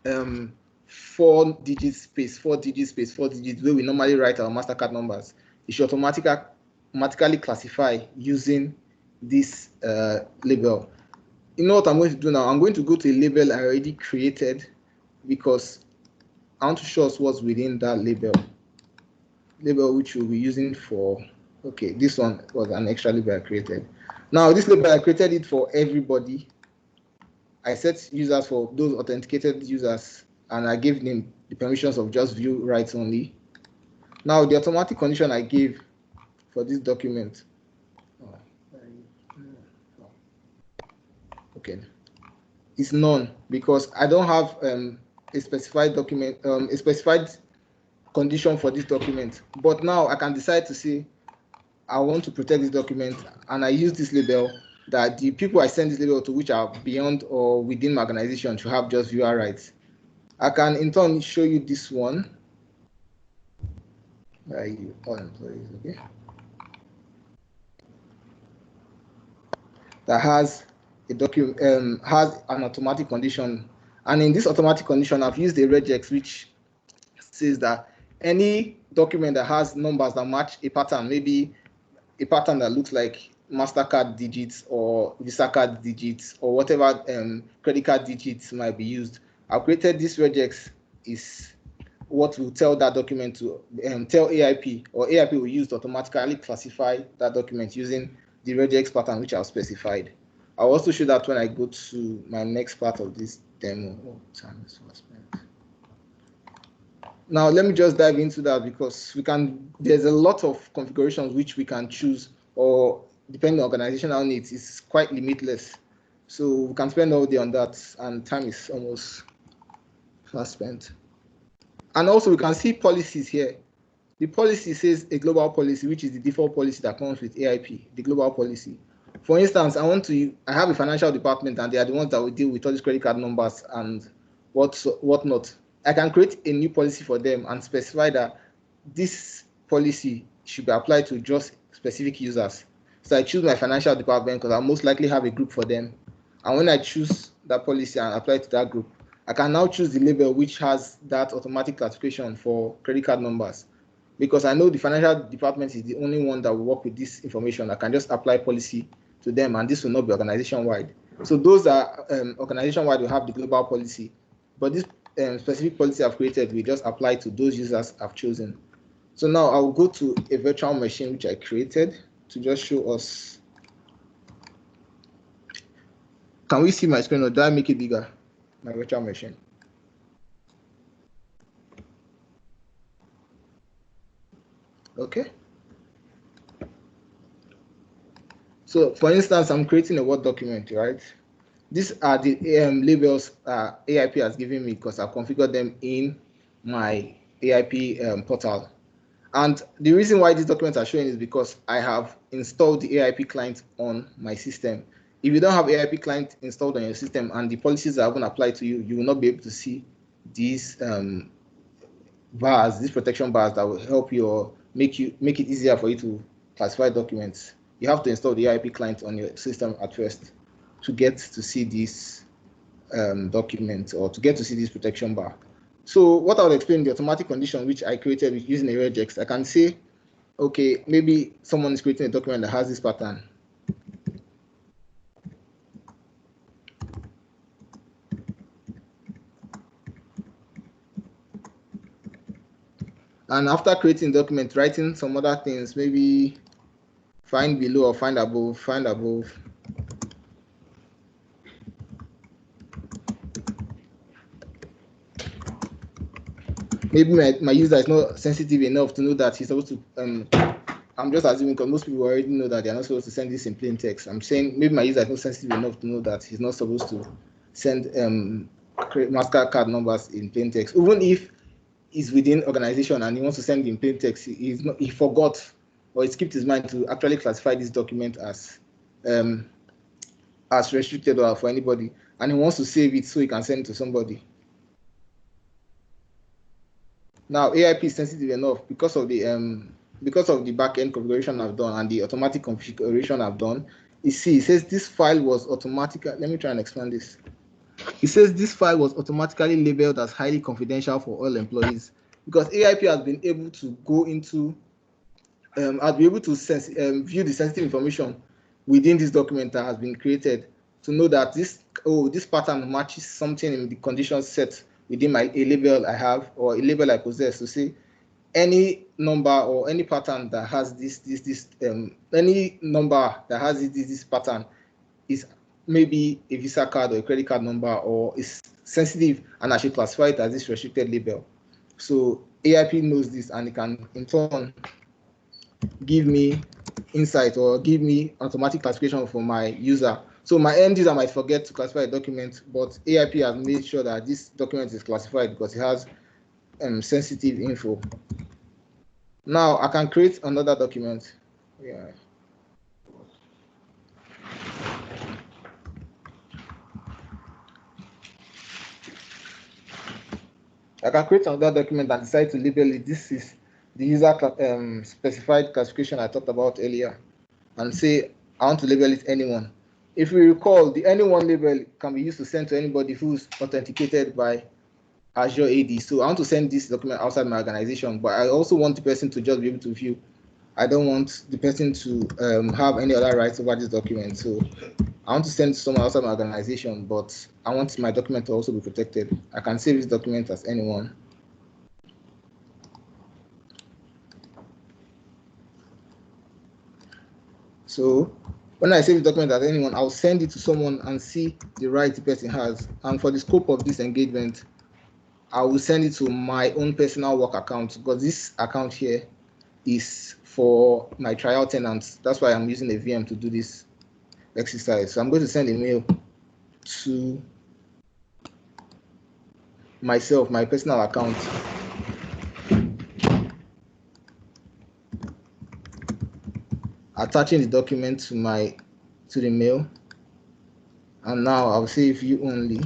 4 digits space, 4 digits space, 4 digits, where we normally write our MasterCard numbers. It should automatically classify using this label. You know what I'm going to do now? I'm going to go to a label I already created because I want to show us what's within that label which we'll be using for, okay, this one was an extra label I created. Now this label, I created it for everybody. I set users for those authenticated users, and I gave them the permissions of just view rights only. Now the automatic condition I gave for this document, okay, is none, because I don't have a specified document, a specified condition for this document. But now I can decide to say I want to protect this document, and I use this label that the people I send this label to, which are beyond or within my organization, should have just viewer rights. I can in turn show you this one. All employees, okay. That has a document, has an automatic condition, and in this automatic condition, I've used a regex which says that any document that has numbers that match a pattern, maybe a pattern that looks like MasterCard digits or Visa card digits or whatever credit card digits might be used. I've created this regex is what will tell that document to tell AIP, or AIP will use to automatically classify that document using the regex pattern which I've specified. I'll also show that when I go to my next part of this demo. Oh, time is well spent. Now let me just dive into that, because there's a lot of configurations which we can choose, or depending on organizational needs, it's quite limitless. So we can spend all day on that, and time is almost fast spent. And also we can see policies here. The policy says a global policy, which is the default policy that comes with AIP, the global policy. For instance, I have a financial department, and they are the ones that will deal with all these credit card numbers and whatnot. I can create a new policy for them and specify that this policy should be applied to just specific users. So I choose my financial department because I'll most likely have a group for them. And when I choose that policy and apply it to that group, I can now choose the label which has that automatic classification for credit card numbers. Because I know the financial department is the only one that will work with this information. I can just apply policy to them, and this will not be organization-wide. So those are organization-wide will have the global policy. But this specific policy I've created will just apply to those users I've chosen. So now I'll go to a virtual machine which I created to just show us. Can we see my screen, or do I make it bigger? My virtual machine. Okay. So for instance, I'm creating a Word document, right? These are the labels AIP has given me because I've configured them in my AIP portal. And the reason why these documents are showing is because I have installed the AIP client on my system. If you don't have AIP client installed on your system and the policies are going to apply to you, you will not be able to see these bars, these protection bars that will help you or make it easier for you to classify documents. You have to install the AIP client on your system at first to get to see this document, or to get to see this protection bar. So what I will explain, the automatic condition which I created using a regex, I can say, okay, maybe someone is creating a document that has this pattern. And after creating document, writing some other things, maybe find below or find above, find above. Maybe my user is not sensitive enough to know that he's supposed to, I'm just assuming, because most people already know that they're not supposed to send this in plain text. I'm saying maybe my user is not sensitive enough to know that he's not supposed to send MasterCard numbers in plain text. Even if he's within organization and he wants to send in plain text, he forgot, or he skipped his mind to actually classify this document as as restricted or for anybody, and he wants to save it so he can send it to somebody. Now AIP is sensitive enough because of the backend configuration I've done and the automatic configuration I've done. You see, it says this file was automatically. Let me try and expand this. It says this file was automatically labeled as highly confidential for all employees because AIP has been able to go into, I'll be able to view the sensitive information within this document that has been created to know that this pattern matches something in the conditions set within a label I have or a label I possess, to say any number or any pattern that has any number that has this pattern is maybe a Visa card or a credit card number or is sensitive, and I should classify it as this restricted label. So AIP knows this, and it can in turn give me insight or give me automatic classification for my user. So my end user might forget to classify a document, but AIP has made sure that this document is classified because it has sensitive info. Now I can create another document. Yeah. I can create another document and decide to label it. This is the user specified classification I talked about earlier, and say I want to label it anyone. If we recall, the anyone label can be used to send to anybody who's authenticated by Azure AD. So I want to send this document outside my organization, but I also want the person to just be able to view. I don't want the person to have any other rights over this document. So I want to send to someone outside my organization, but I want my document to also be protected. I can save this document as anyone. So when I save the document as anyone, I'll send it to someone and see the right the person has. And for the scope of this engagement, I will send it to my own personal work account, because this account here is for my trial tenants. That's why I'm using a VM to do this exercise. So I'm going to send a mail to myself, my personal account. Attaching the document to the mail. And now I'll say view only,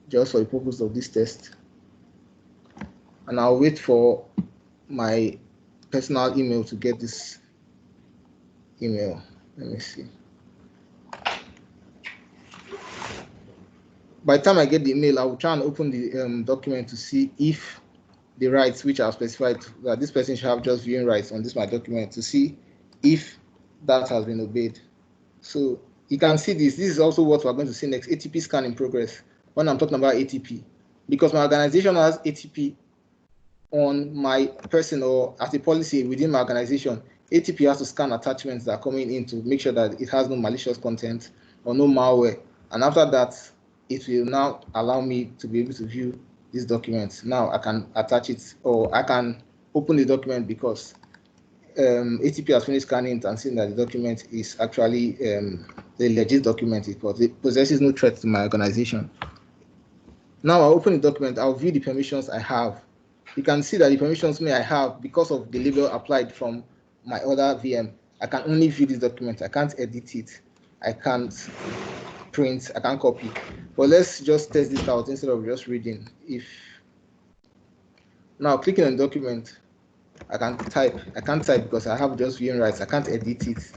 just for the purpose of this test. And I'll wait for my personal email to get this email. Let me see. By the time I get the email, I will try and open the document to see if the rights which are specified that this person should have just viewing rights on this my document, to see if that has been obeyed. So you can see this. This is also what we're going to see next, ATP scan in progress, when I'm talking about ATP. Because my organization has ATP on my person, or as a policy within my organization, ATP has to scan attachments that are coming in to make sure that it has no malicious content or no malware. And after that, it will now allow me to be able to view this document. Now I can attach it, or I can open the document, because ATP has finished scanning it and seen that the document is actually the legit document. It possesses no threat to my organization. Now I open the document, I'll view the permissions I have. You can see that the permissions I have, because of the label applied from my other VM, I can only view this document. I can't edit it. I can't print. I can't copy. But let's just test this out instead of just reading. Now clicking on document, I can type. I can't type because I have just viewing rights. I can't edit it.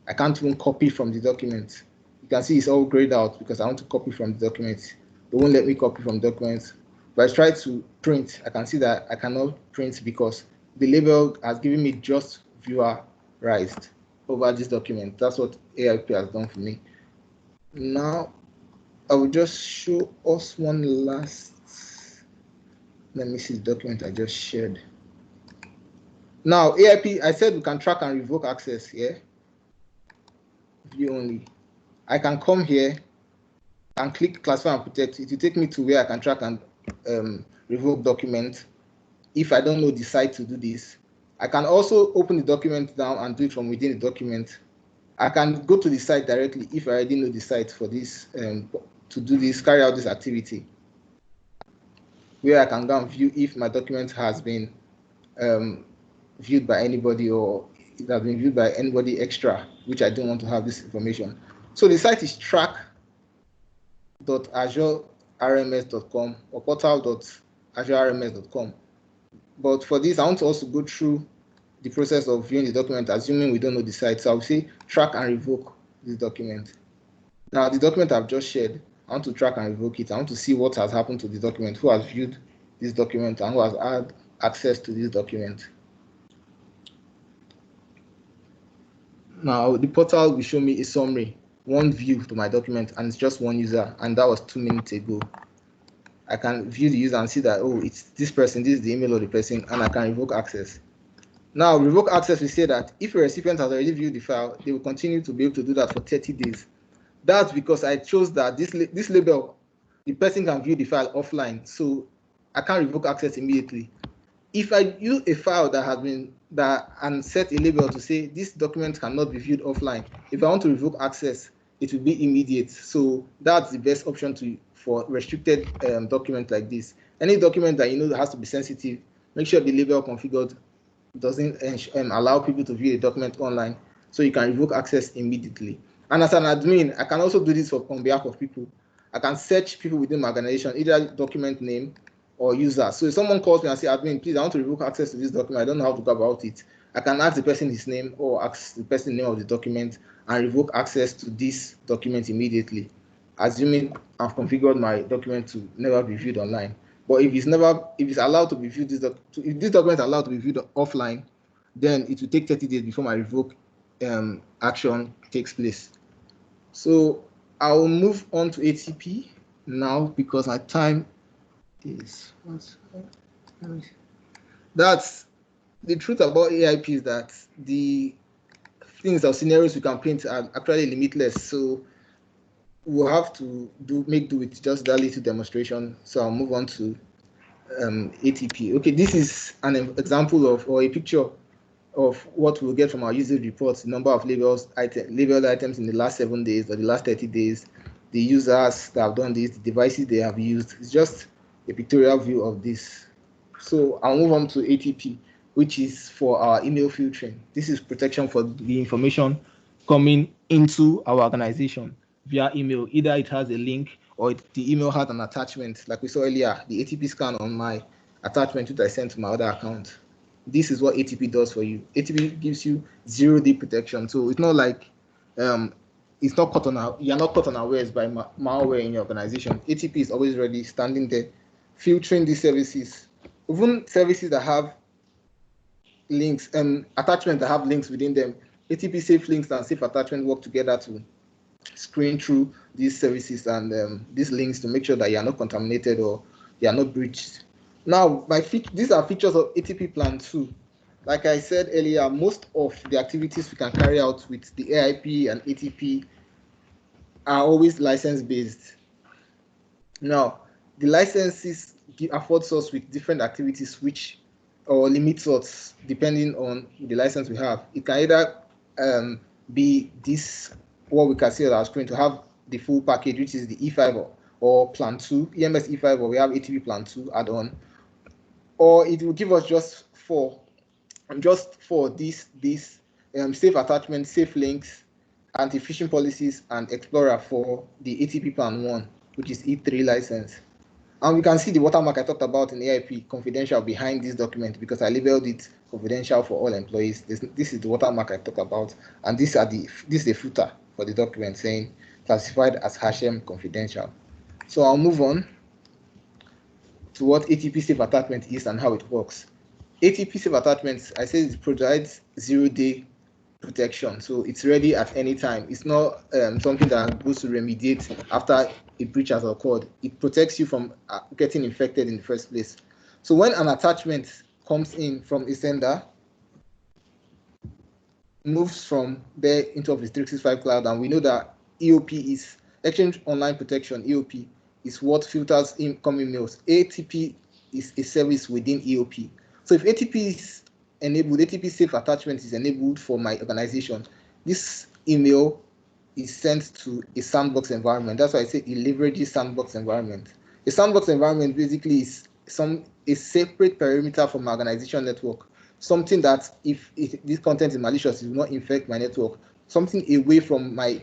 I can't even copy from the document. You can see it's all grayed out because I want to copy from the document. They won't let me copy from documents. But I try to print. I can see that I cannot print because the label has given me just viewer rights over this document. That's what AIP has done for me. Now I will just show us one last. Let me see the document I just shared. Now AIP, I said we can track and revoke access here. View only. I can come here and click classify and protect. It will take me to where I can track and revoke document. If I don't know the site to do this, I can also open the document down and do it from within the document. I can go to the site directly if I already know the site for this to do this, carry out this activity, where I can go and view if my document has been viewed by anybody, or it has been viewed by anybody extra, which I don't want to have this information. So the site is track.azurerms.com or portal.azurerms.com. But for this, I want to also go through the process of viewing the document, assuming we don't know the site. So I'll say track and revoke this document. Now, the document I've just shared, I want to track and revoke it. I want to see what has happened to the document, who has viewed this document, and who has had access to this document. Now, the portal will show me a summary, one view to my document, and it's just one user, and that was 2 minutes ago. I can view the user and see that, oh, it's this person, this is the email of the person, and I can revoke access. Now, revoke access will say that if a recipient has already viewed the file, they will continue to be able to do that for 30 days. That's because I chose that this label, the person can view the file offline, so I can't revoke access immediately. If I use a file that has been and set a label to say this document cannot be viewed offline, if I want to revoke access, it will be immediate. So that's the best option for restricted document like this. Any document that you know has to be sensitive, make sure the label configured doesn't allow people to view a document online, so you can revoke access immediately. And as an admin, I can also do this on behalf of people. I can search people within my organization, either document name or user. So if someone calls me and say, admin, please, I want to revoke access to this document, I don't know how to go about it, I can ask the person his name or ask the person the name of the document and revoke access to this document immediately, assuming I've configured my document to never be viewed online. But if it's allowed to be viewed, if this document is allowed to be viewed offline, then it will take 30 days before my revoke action takes place. So I'll move on to ATP now because my time is. That's the truth about AIP is that the things or scenarios we can paint are actually limitless. So we'll have to make do with just that little demonstration. So I'll move on to ATP. Okay, this is an example of or a picture of what we'll get from our usage reports, the number of labeled items in the last 7 days or the last 30 days, the users that have done this, the devices they have used. It's just a pictorial view of this. So I'll move on to ATP, which is for our email filtering. This is protection for the information coming into our organization via email. Either it has a link or the email has an attachment, like we saw earlier, the ATP scan on my attachment which I sent to my other account. This is what ATP does for you. ATP gives you 0-day protection. So it's not like it's not caught on you're not caught unawares by malware in your organization. ATP is always ready, standing there, filtering these services, even services that have links and attachments that have links within them. ATP safe links and safe attachment work together to screen through these services and these links to make sure that you are not contaminated or you are not breached. Now, these are features of ATP Plan 2. Like I said earlier, most of the activities we can carry out with the AIP and ATP are always license-based. Now, the licenses affords us with different activities or limits us depending on the license we have. It can either be this, what we can see on our screen, to have the full package, which is the E5 or Plan 2, EMS E5, or we have ATP Plan 2 add-on, or it will give us just for this safe attachment, safe links, anti-phishing policies, and Explorer for the ATP Plan 1, which is E3 license. And we can see the watermark I talked about in AIP, confidential, behind this document because I labeled it confidential for all employees. This is the watermark I talked about, and this is the footer for the document saying classified as Hashem confidential. So I'll move on to what ATP safe attachment is and how it works. ATP safe attachments, I said it provides 0-day protection, so it's ready at any time. It's not something that goes to remediate after a breach has occurred. It protects you from getting infected in the first place. So when an attachment comes in from a sender, moves from there into Office 365 Cloud, and we know that EOP is Exchange Online Protection, EOP, is what filters incoming mails. ATP is a service within EOP. So if ATP is enabled, ATP safe attachment is enabled for my organization, this email is sent to a sandbox environment. That's why I say it leverages sandbox environment. A sandbox environment basically is a separate perimeter from my organization network. something that if this content is malicious, it will not infect my network, something away from my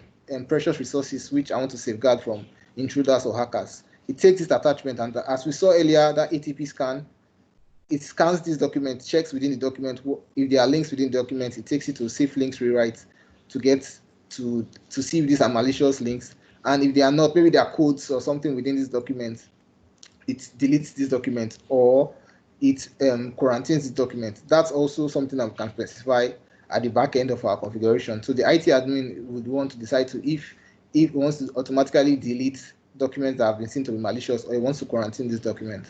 precious resources, which I want to safeguard from intruders or hackers. It takes this attachment, and as we saw earlier, that ATP scan, it scans this document, checks within the document. If there are links within the document, it takes it to safe links rewrite to get to see if these are malicious links. And if they are not, maybe there are codes or something within this document, it deletes this document or it quarantines this document. That's also something that we can specify at the back end of our configuration. So the IT admin would want to decide to if it wants to automatically delete documents that have been seen to be malicious, or it wants to quarantine this document.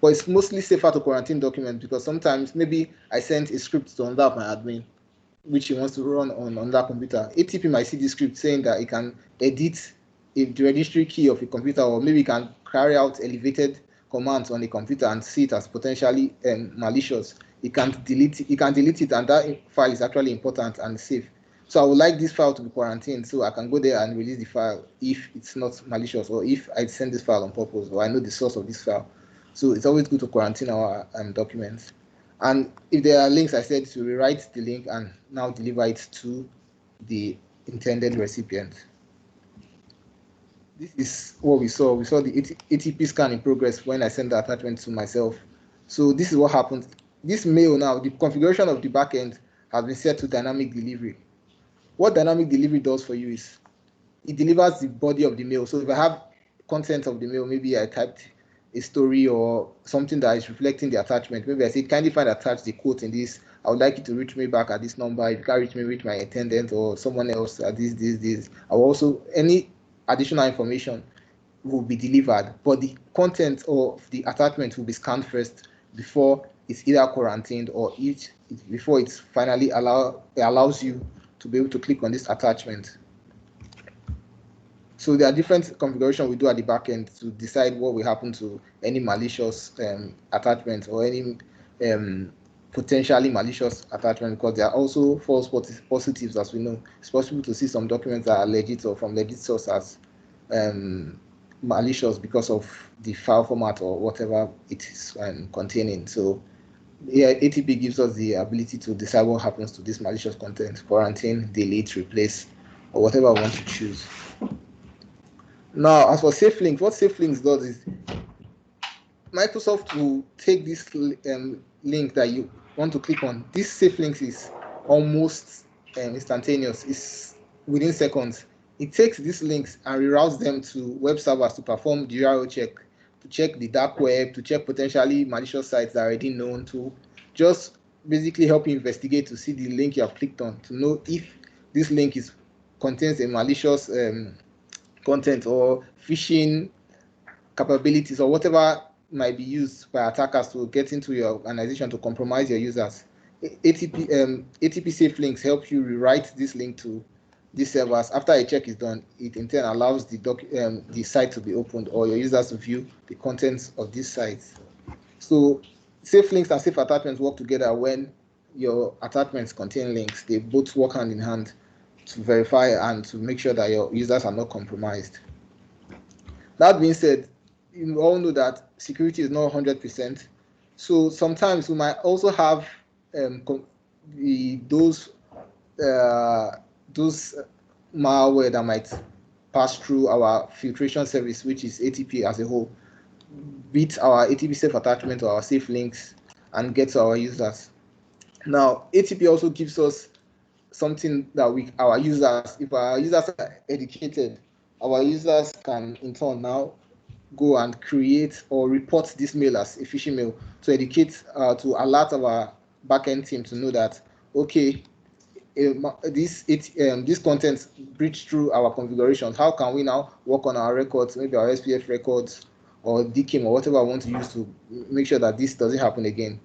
But it's mostly safer to quarantine documents, because sometimes maybe I sent a script to another of my admin, which he wants to run on that computer. ATP might see the script saying that it can edit the registry key of a computer, or maybe it can carry out elevated commands on a computer and see it as potentially malicious. It can delete it, and that file is actually important and safe. So I would like this file to be quarantined, so I can go there and release the file if it's not malicious, or if I send this file on purpose, or I know the source of this file. So it's always good to quarantine our documents. And if there are links, I said to rewrite the link and now deliver it to the intended recipient. This is what we saw. We saw the ATP scan in progress when I sent the attachment to myself. So this is what happens. This mail now, the configuration of the backend has been set to dynamic delivery. What dynamic delivery does for you is it delivers the body of the mail. So if I have content of the mail, maybe I typed a story or something that is reflecting the attachment. Maybe I say, kindly find attached the quote in this. I would like you to reach me back at this number. If you can't reach me, reach my attendant or someone else at this. I will also, any additional information will be delivered, but the content of the attachment will be scanned first before it's either quarantined or before it's finally allows you to be able to click on this attachment. So there are different configurations we do at the back end to decide what will happen to any malicious attachment or any potentially malicious attachment, because there are also false positives, as we know. It's possible to see some documents that are legit or from legit sources as malicious because of the file format or whatever it is containing. So yeah, ATP gives us the ability to decide what happens to this malicious content: quarantine, delete, replace, or whatever we want to choose. Now, as for safe links, what safe links does is Microsoft will take this link that you want to click on. This safe links is almost instantaneous. It's within seconds. It takes these links and reroutes them to web servers to perform the URL check, to check the dark web, to check potentially malicious sites that are already known, to just basically help you investigate to see the link you have clicked on, to know if this link contains a malicious content or phishing capabilities or whatever might be used by attackers to get into your organization to compromise your users. ATP safe links help you rewrite this link to these servers. After a check is done, it in turn allows the site to be opened or your users to view the contents of these sites. So safe links and safe attachments work together. When your attachments contain links, they both work hand in hand to verify and to make sure that your users are not compromised. That being said, you all know that security is not 100%. So sometimes we might also have those malware that might pass through our filtration service, which is ATP as a whole, beat our ATP safe attachment or our safe links and get to our users. Now, ATP also gives us something that our users, if our users are educated, our users can in turn now go and create or report this mail as a phishing mail to educate, to alert our backend team to know that, okay, this content breached through our configurations. How can we now work on our records, maybe our SPF records or DKIM or whatever I want to use to make sure that this doesn't happen again?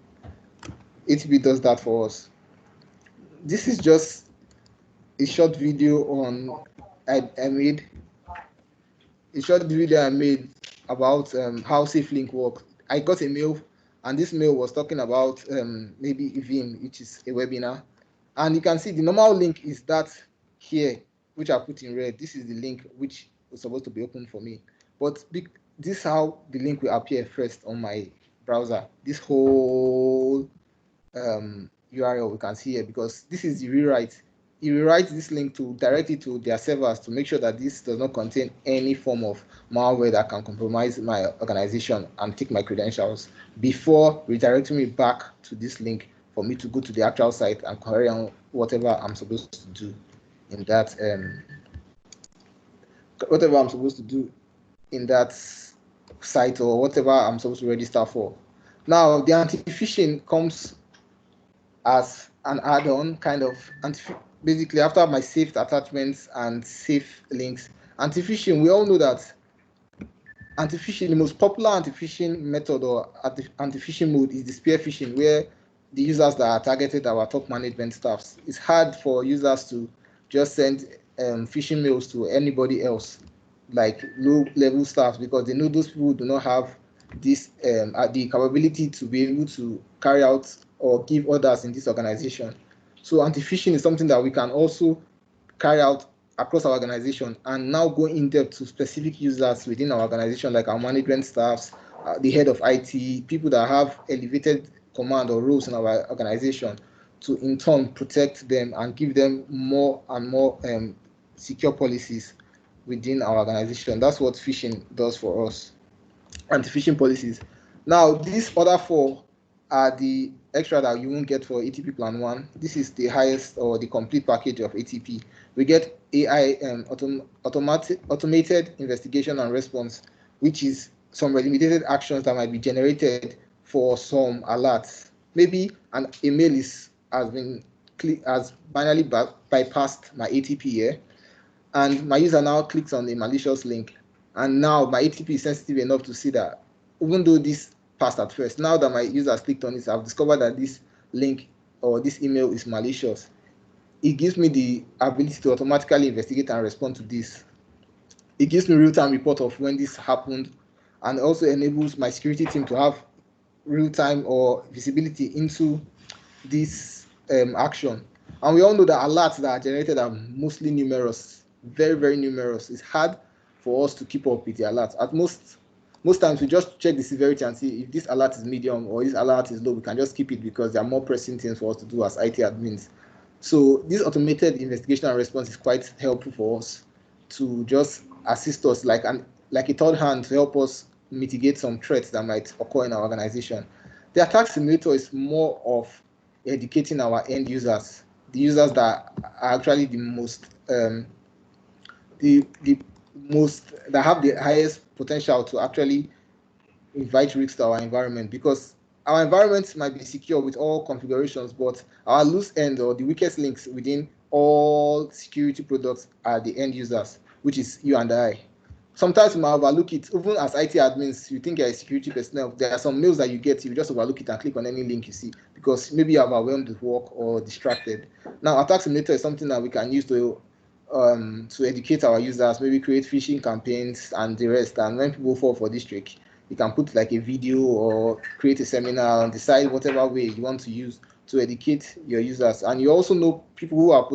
ATP does that for us. This is just a short video I made about how SafeLink works. I got a mail, and this mail was talking about maybe Vim, which is a webinar. And you can see the normal link is that here, which I put in red. This is the link which was supposed to be open for me. But this is how the link will appear first on my browser. This whole URL we can see here, because this is the rewrite. He rewrites this link to direct it to their servers to make sure that this does not contain any form of malware that can compromise my organization and take my credentials, before redirecting me back to this link for me to go to the actual site and carry on whatever I'm supposed to do in that site, or whatever I'm supposed to register for. Now, the anti-phishing comes as an add-on, kind of basically after my saved attachments and safe links. Anti-phishing, we all know that anti-phishing, the most popular anti-phishing method or anti-phishing mode is the spear phishing, where the users that are targeted our top management staffs. It's hard for users to just send phishing mails to anybody else, like low-level staff, because they know those people do not have this the capability to be able to carry out or give orders in this organization. So anti-phishing is something that we can also carry out across our organization, and now go in depth to specific users within our organization, like our management staffs, the head of IT, people that have elevated command or roles in our organization, to in turn protect them and give them more and more secure policies within our organization. That's what phishing does for us, anti-phishing policies. Now, these other four are the extra that you won't get for ATP Plan 1. This is the highest or the complete package of ATP. We get AI automated investigation and response, which is some limited actions that might be generated for some alerts. Maybe an email has finally bypassed my ATP here, and my user now clicks on a malicious link, and now my ATP is sensitive enough to see that even though this passed at first, now that my user has clicked on it, I've discovered that this link or this email is malicious. It gives me the ability to automatically investigate and respond to this. It gives me real-time report of when this happened, and also enables my security team to have real-time or visibility into this action. And we all know that alerts that are generated are mostly numerous, very, very numerous. It's hard for us to keep up with the alerts. At most times we just check the severity and see if this alert is medium or this alert is low. We can just keep it because there are more pressing things for us to do as IT admins. So this automated investigation and response is quite helpful for us to just assist us like a third hand to help us mitigate some threats that might occur in our organization. The attack simulator is more of educating our end users, the users that are actually the most that have the highest potential to actually invite risks to our environment, because our environment might be secure with all configurations, but our loose end or the weakest links within all security products are the end users, which is you and I. Sometimes you might overlook it. Even as IT admins, you think you're a security personnel. There are some mails that you get, you just overlook it and click on any link you see because maybe you're overwhelmed with work or distracted. Now, attack simulator is something that we can use to educate our users, maybe create phishing campaigns and the rest. And when people fall for this trick, you can put like a video or create a seminar and decide whatever way you want to use to educate your users. And you also know people who are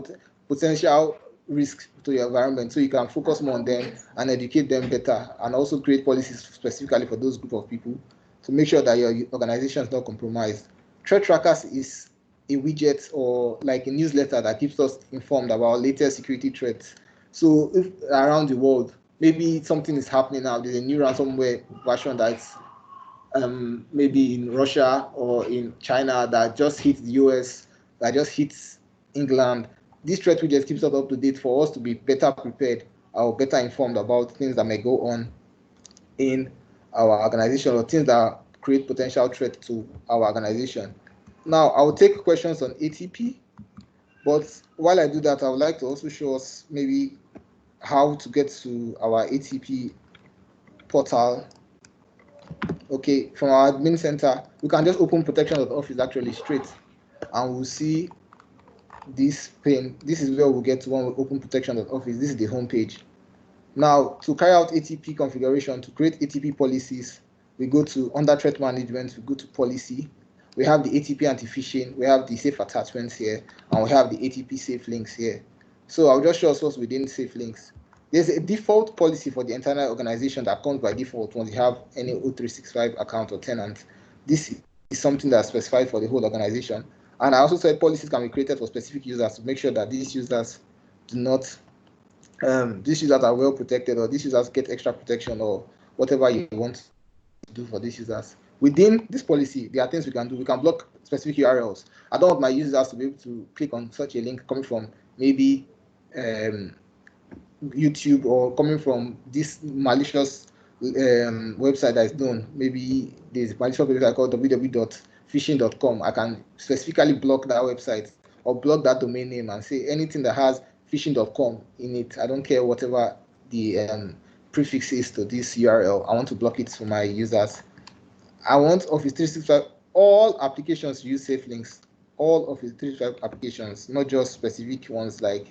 potential risks to your environment, so you can focus more on them and educate them better, and also create policies specifically for those group of people to make sure that your organization is not compromised. Threat trackers is a widget or like a newsletter that keeps us informed about latest security threats. So if around the world, maybe something is happening now, there's a new ransomware version that's maybe in Russia or in China that just hit the US, that just hits England. This threat widget keeps us up to date for us to be better prepared or better informed about things that may go on in our organization or things that create potential threat to our organization. Now, I will take questions on ATP, but while I do that, I would like to also show us maybe how to get to our ATP portal. Okay, from our admin center, we can just open protection.office actually straight, and we'll see this pane. This is where we'll get to when we open protection.office. This is the home page. Now, to carry out ATP configuration, to create ATP policies, we go to under threat management, we go to policy. We have the ATP anti-phishing, we have the safe attachments here, and we have the ATP safe links here. So I'll just show us what's within safe links. There's a default policy for the entire organization that comes by default when you have any O365 account or tenant. This is something that's specified for the whole organization. And I also said policies can be created for specific users to make sure that these users do not, these users are well protected, or these users get extra protection, or whatever you want to do for these users. Within this policy, there are things we can do. We can block specific URLs. I don't want my users to be able to click on such a link coming from maybe YouTube, or coming from this malicious website that is known. Maybe there's a malicious website called www.phishing.com. I can specifically block that website or block that domain name and say anything that has phishing.com in it. I don't care whatever the prefix is to this URL. I want to block it for my users. I want Office 365, all applications use safe links. All Office 365 applications, not just specific ones like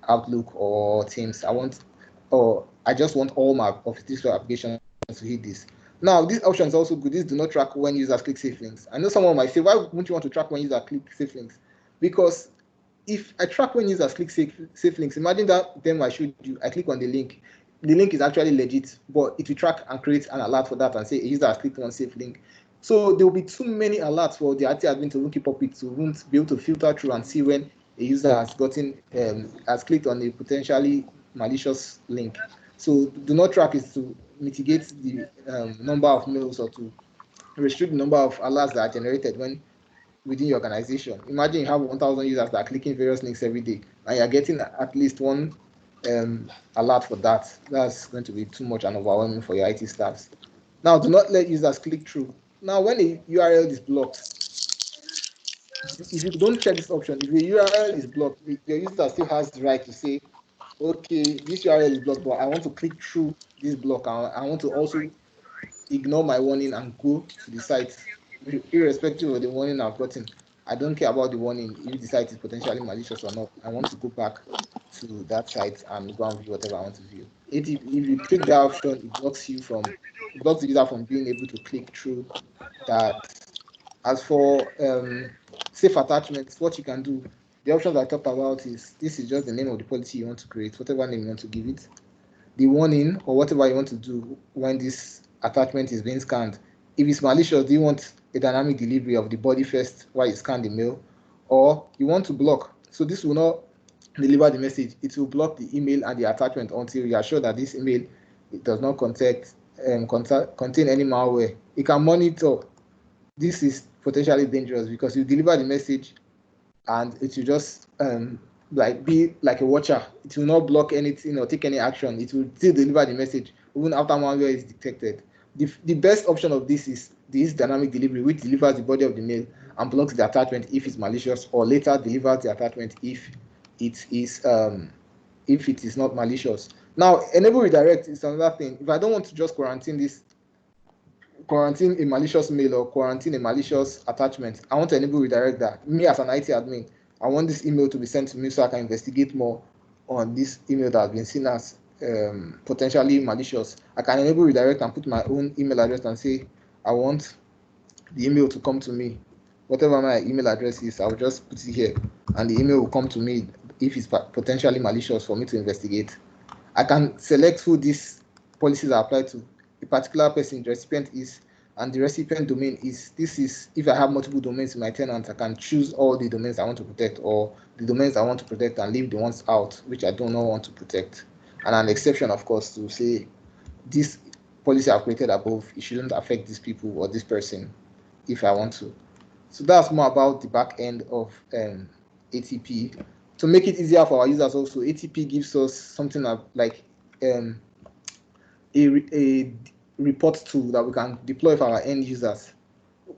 Outlook or Teams. I just want all my Office 365 applications to hit this. Now, this option is also good. This do not track when users click safe links. I know someone might say, why wouldn't you want to track when users click safe links? Because if I track when users click safe links, imagine that demo I showed you, I click on the link. The link is actually legit, but it will track and create an alert for that and say a user has clicked on safe link. So there will be too many alerts for the IT admin to keep up with, to be able to filter through and see when a user has gotten has clicked on a potentially malicious link. So do not track is to mitigate the number of mails, or to restrict the number of alerts that are generated when within your organization. Imagine you have 1,000 users that are clicking various links every day, and you're getting at least one alert for that. That's going to be too much and overwhelming for your IT staffs. Now, do not let users click through. Now, when a URL is blocked, if you don't check this option, if the URL is blocked, your user still has the right to say, okay, this URL is blocked, but I want to click through this block. I want to also ignore my warning and go to the site, irrespective of the warning I've gotten. I don't care about the warning if the site is potentially malicious or not. I want to go back to that site and go and view whatever I want to view. If you click that option, it blocks the user from being able to click through that. As for safe attachments, what you can do, the options I talked about is, this is just the name of the policy you want to create, whatever name you want to give it, the warning, or whatever you want to do when this attachment is being scanned. If it's malicious, do you want a dynamic delivery of the body first while you scan the mail, or you want to block? So this will not deliver the message. It will block the email and the attachment until you are sure that this email, it does not contain any malware. It can monitor. This is potentially dangerous because you deliver the message and it will just be like a watcher. It will not block anything or take any action. It will still deliver the message even after malware is detected. The best option of this is this dynamic delivery, which delivers the body of the mail and blocks the attachment if it's malicious, or later delivers the attachment if it is not malicious. Now, enable redirect is another thing. If I don't want to just quarantine a malicious mail or quarantine a malicious attachment, I want to enable redirect that. Me as an IT admin, I want this email to be sent to me so I can investigate more on this email that has been seen as potentially malicious. I can enable redirect and put my own email address and say, I want the email to come to me. Whatever my email address is, I'll just put it here and the email will come to me if it's potentially malicious for me to investigate. I can select who these policies are applied to. A particular person, the recipient is, and the recipient domain is. This is if I have multiple domains in my tenant, I can choose all the domains I want to protect, or the domains I want to protect and leave the ones out which I do not want to protect. And an exception, of course, to say this policy I've created above, it shouldn't affect these people or this person if I want to. So that's more about the back end of ATP. To make it easier for our users also, ATP gives us something like a report tool that we can deploy for our end users.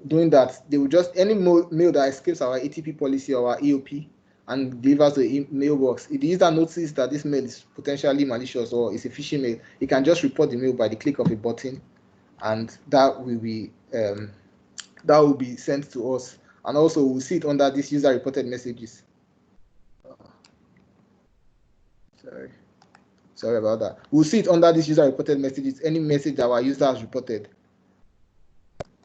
Doing that, they will just, any mail that escapes our ATP policy or our EOP and delivers to the mailbox, if the user notices that this mail is potentially malicious or is a phishing mail, it can just report the mail by the click of a button, and that will be sent to us. And also we'll see it under this user reported messages. Sorry about that. We'll see it under this user reported messages, any message that our user has reported.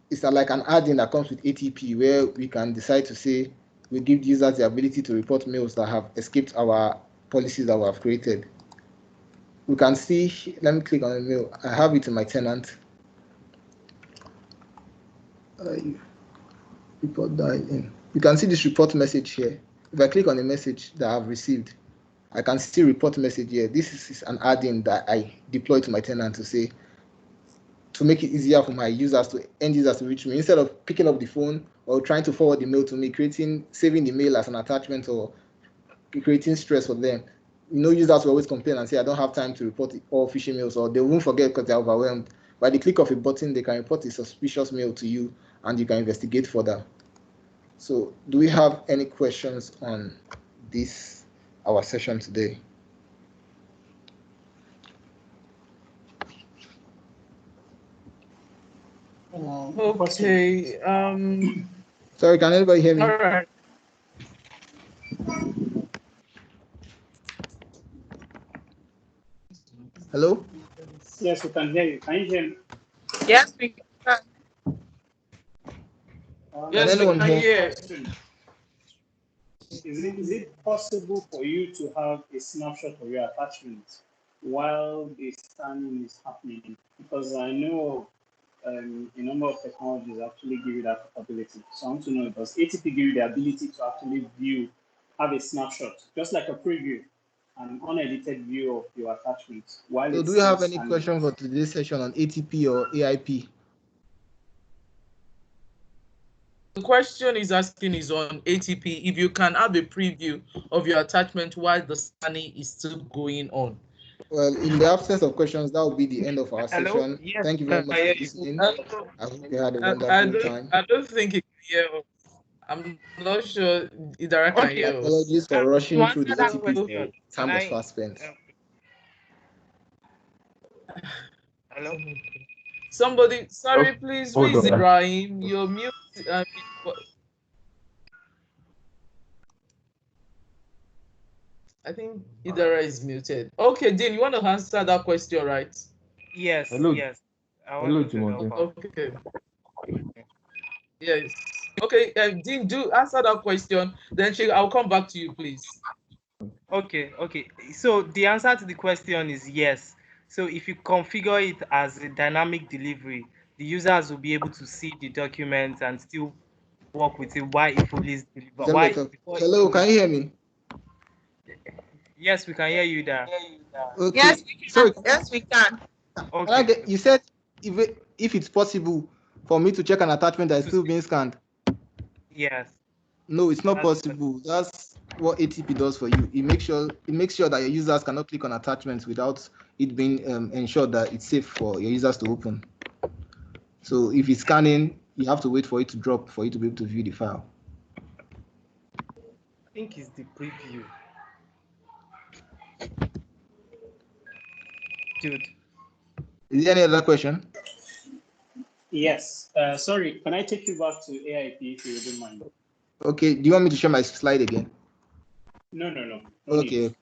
It's like an add-in that comes with ATP, where we can decide to say we give users the ability to report mails that have escaped our policies that we have created. We can see, let me click on the mail. I have it in my tenant. report dialed in. You can see this report message here. If I click on the message that I've received, I can see report message here. This is an add-in that I deploy to my tenant to say, to make it easier for my users to end users to reach me, instead of picking up the phone or trying to forward the mail to me, saving the mail as an attachment or creating stress for them. Users will always complain and say, I don't have time to report all phishing mails, or they won't forget because they're overwhelmed. By the click of a button, they can report a suspicious mail to you and you can investigate further. So do we have any questions on this, our session today? Okay. Sorry, can anybody hear me? All right. Hello? Yes, we can hear you. Can you hear me? Yes, we can. Yes, we anyone can hear. Is it possible for you to have a snapshot of your attachment while the scanning is happening? Because I know a number of technologies actually give you that capability. So I want to know, does ATP give you the ability to actually have a snapshot, just like a preview, an unedited view of your attachment? So do you have any questions for today's session on ATP or AIP? The question is asking is on ATP, if you can have a preview of your attachment while the scanning is still going on. Well, in the absence of questions, that will be the end of our session. Yes, thank you very much for listening. I hope you had a wonderful time. I don't think it can hear us. I'm not sure either I can hear us. Apologies for rushing through the ATP. Time was fast spent. Hello? Somebody, sorry, please, who is Ibrahim? You're mute. I think Idara is muted. Okay, Dean, you want to answer that question, right? Yes. Hello. Yes. Hello, Timothy. Okay. Yes. Okay, Dean, do answer that question. Then I'll come back to you, please. Okay. So the answer to the question is yes. So if you configure it as a dynamic delivery, the users will be able to see the document and still work with it while it fully is delivered. Hello, can you hear me? Yes, we can hear you there. Okay. Yes, we can. Sorry. Yes, we can. Okay. You said if it's possible for me to check an attachment that is still being scanned. Yes. No, it's not possible. That's what ATP does for you. It makes sure that your users cannot click on attachments without it being ensured that it's safe for your users to open. So if it's scanning, you have to wait for it to drop for you to be able to view the file. I think it's the preview. Dude. Is there any other question? Yes. Sorry, can I take you back to AIP if you don't mind? Okay. Do you want me to share my slide again? No. Okay.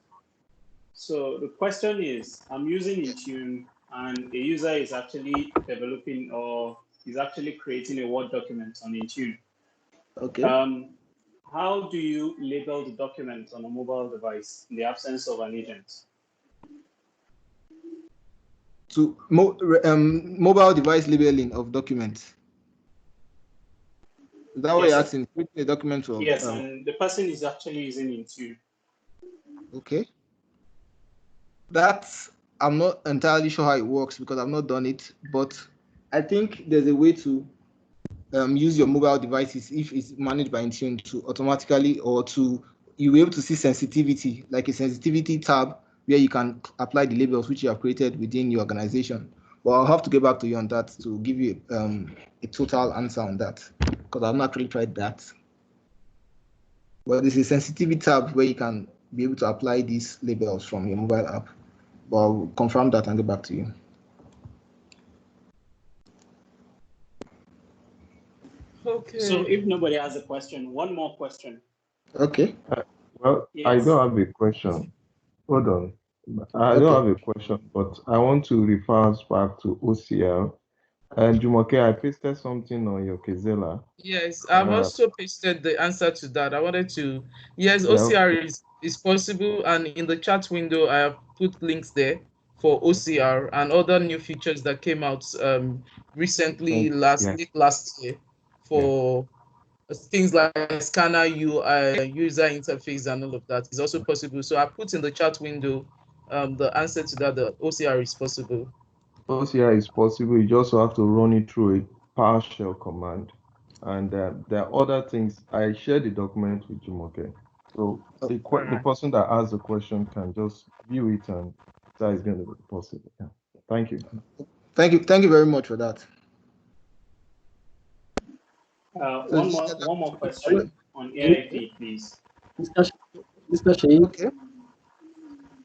So the question is, I'm using Intune and the user is actually developing or is actually creating a Word document on Intune. Okay. How do you label the document on a mobile device in the absence of an agent? To mobile device labeling of documents. Is that what you're asking? Creating a document of, yes, and the person is actually using Intune. Okay. I'm not entirely sure how it works because I've not done it, but I think there's a way to use your mobile devices if it's managed by Intune to automatically you'll be able to see sensitivity, like a sensitivity tab where you can apply the labels which you have created within your organization. But I'll have to get back to you on that to give you a total answer on that because I've not actually tried that. But there's a sensitivity tab where you can be able to apply these labels from your mobile app. But I'll confirm that and get back to you. Okay. So if nobody has a question, one more question. Okay. Well, yes. I don't have a question. Hold on. I don't have a question, but I want to refer us back to OCR. And Jumoke, I pasted something on your Kezela. Yes, I've also pasted the answer to that. I wanted to, yes, OCR is possible. And in the chat window, I have put links there for OCR and other new features that came out recently, last year for things like scanner UI, user interface, and all of that is also possible. So I put in the chat window the answer to that. The OCR is possible. OCR is possible. You just have to run it through a PowerShell command. And there are other things. I shared the document with Jumoke. So the person that asked the question can just view it, and that is going to be possible. Yeah. Thank you. Thank you very much for that. One more question on AIP, please. Mr. Shane. Okay.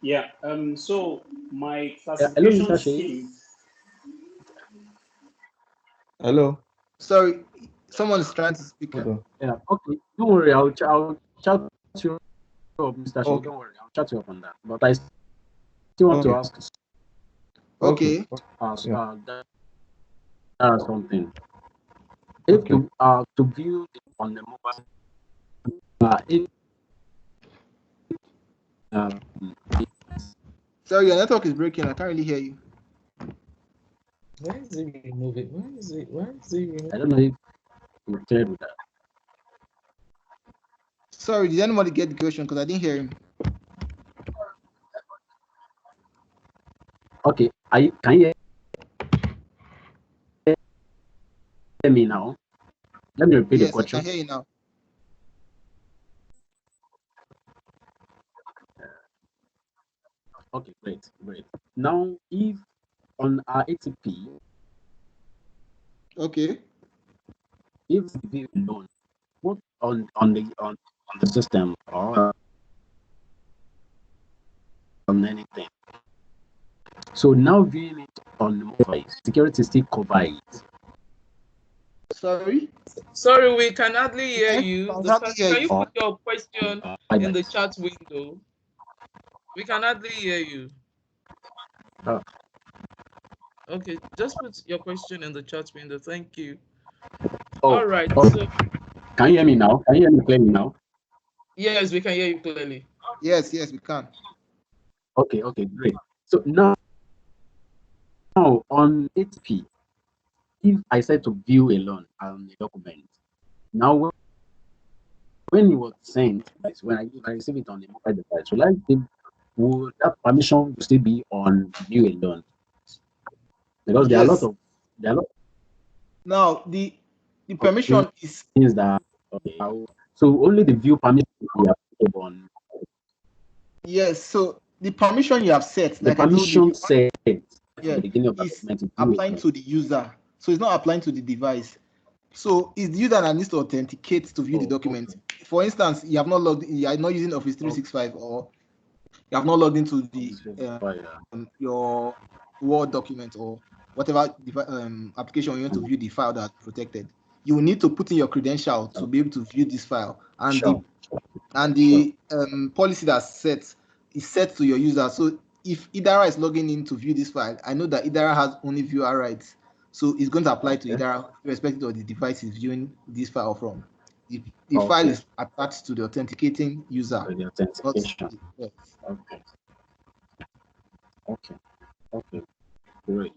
Yeah. So my classification scheme. Hello. Sorry, someone is trying to speak. Yeah. Okay. Don't worry. I'll chat you up, Mr. Shane. Don't worry. I'll chat you up on that. But I still want to ask. Okay. That's something. If to view on the mobile, sorry, your network is breaking. I can't really hear you. Why is it removing? Why is it removing? I don't know if you're clear with that. Sorry, did anybody get the question? Because I didn't hear him. Okay, can you hear me now? Let me repeat the question. I can hear you now. Okay, great. Now, if on our ATP, okay, if we alone, what on the system or on anything. So now viewing it on the mobile, security still cover it. Sorry, we can hardly hear you. Can you put your question in the chat window? We can hardly hear you. Okay, just put your question in the chat window. Thank you. All right. So, can you hear me now? Can you hear me clearly now? Yes, we can hear you clearly. Yes, we can. Okay, great. So now on ATP, if I said to view alone on the document, now when it was sent, when I receive it on the mobile device, would that permission still be on view alone? Because there are a lot of now the permission is that so only the view permission we have on. Yes, so the permission you have set, the like permission I told you, set at the beginning of the is applying to the user, so it's not applying to the device. So it's the user that needs to authenticate to view the document. Okay. For instance, you are not using Office 365 or you have not logged into the your Word document or whatever application you want to view the file that's protected. You will need to put in your credential to be able to view this file, and the policy that's set is set to your user. So if Idara is logging in to view this file, I know that Idara has only viewer rights. So it's going to apply to Idara irrespective of the device is viewing this file from. The file is attached to the authenticating user. The authentication. Yes. Okay. Great.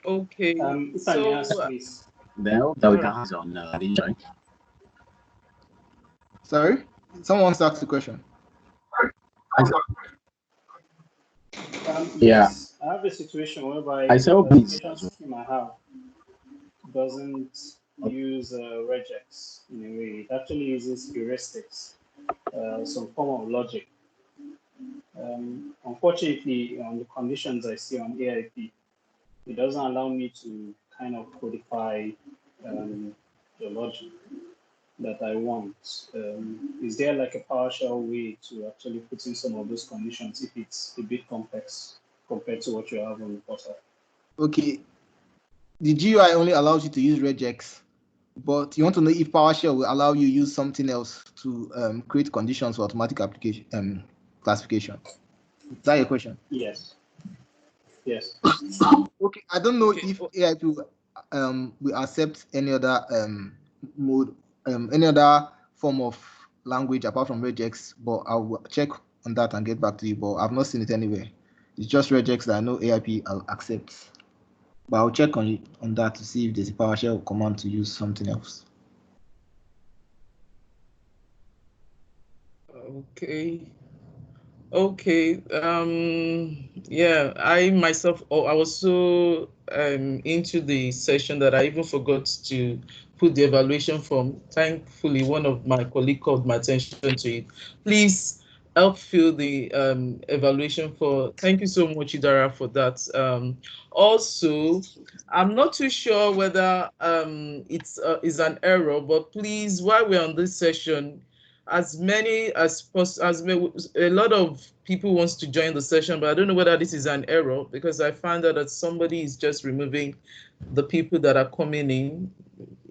Okay. If I may ask, please. Then that we can answer on the Sorry? Someone wants to ask the question. Yes, I have a situation whereby the classification scheme I have doesn't use regex in a way. It actually uses heuristics, some form of logic. Unfortunately, on the conditions I see on AIP, it doesn't allow me to kind of codify the logic that I want. Is there like a PowerShell way to actually put in some of those conditions if it's a bit complex compared to what you have on the portal? Okay. The GUI only allows you to use regex, but you want to know if PowerShell will allow you use something else to create conditions for automatic application classification. Is that your question? Yes. Okay. I don't know if AIP will accept any other mode, any other form of language apart from regex, but I'll check on that and get back to you. But I've not seen it anywhere. It's just regex that I know AIP accepts. But I'll check on that to see if there's a PowerShell command to use something else. Okay. Okay. Yeah, I myself, I was so into the session that I even forgot to put the evaluation form. Thankfully, one of my colleagues called my attention to it. Please help fill the evaluation for. Thank you so much, Idara, for that. Also, I'm not too sure whether it's is an error, but please, while we're on this session, as many as possible, a lot of people wants to join the session, but I don't know whether this is an error, because I find out that somebody is just removing the people that are coming in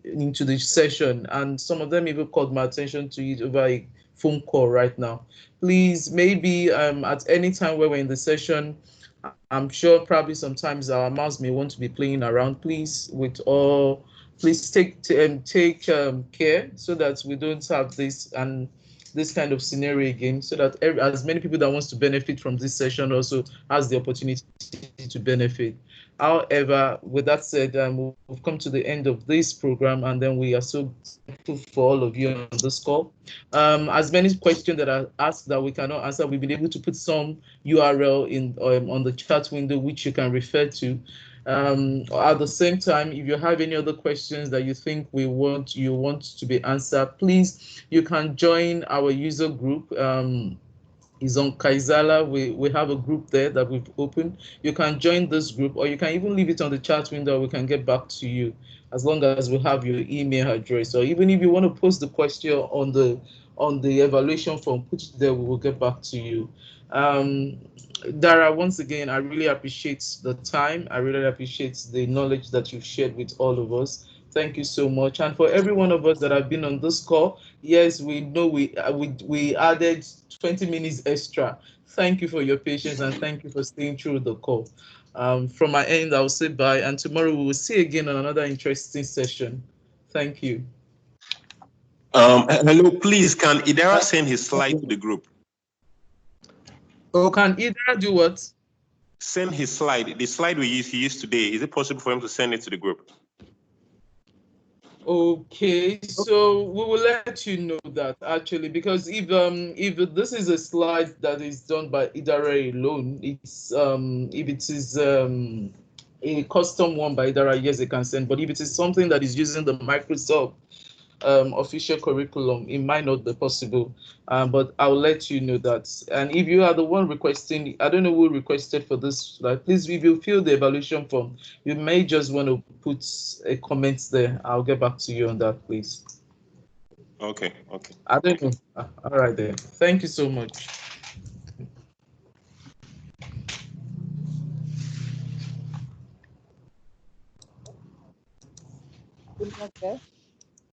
into the session, and some of them even called my attention to it over a phone call right now. Please, maybe at any time where we're in the session, I'm sure probably sometimes our mouse may want to be playing around. Please, with all, please take care so that we don't have this kind of scenario again, so that as many people that wants to benefit from this session also has the opportunity to benefit. However, with that said, we've come to the end of this program, and then we are so grateful for all of you on this call. As many questions that are asked that we cannot answer, we've been able to put some URL in on the chat window, which you can refer to. At the same time, if you have any other questions that you think you want to be answered, please, you can join our user group. Is on Kaizala. We have a group there that we've opened. You can join this group, or you can even leave it on the chat window. We can get back to you as long as we have your email address. Or even if you want to post the question on the evaluation form, put it there. We will get back to you. Dara, once again, I really appreciate the time. I really appreciate the knowledge that you've shared with all of us. Thank you so much. And for every one of us that have been on this call, yes, we know we added 20 minutes extra. Thank you for your patience, and thank you for staying through the call. From my end, I'll say bye, and tomorrow we will see again on another interesting session. Thank you. Hello, please, can Idara send his slide to the group? Oh, can Idara do what? Send his slide, the slide he used today. Is it possible for him to send it to the group? Okay, so we will let you know that, actually, because if this is a slide that is done by Idara alone, it's if it is a custom one by Idara, yes, they can send. But if it is something that is using the Microsoft official curriculum, it might not be possible, but I'll let you know that. And if you are the one requesting, I don't know who requested for this, like, please, if you fill the evaluation form, you may just want to put a comment there. I'll get back to you on that, please. Okay. I don't know. All right then. Thank you so much. Okay.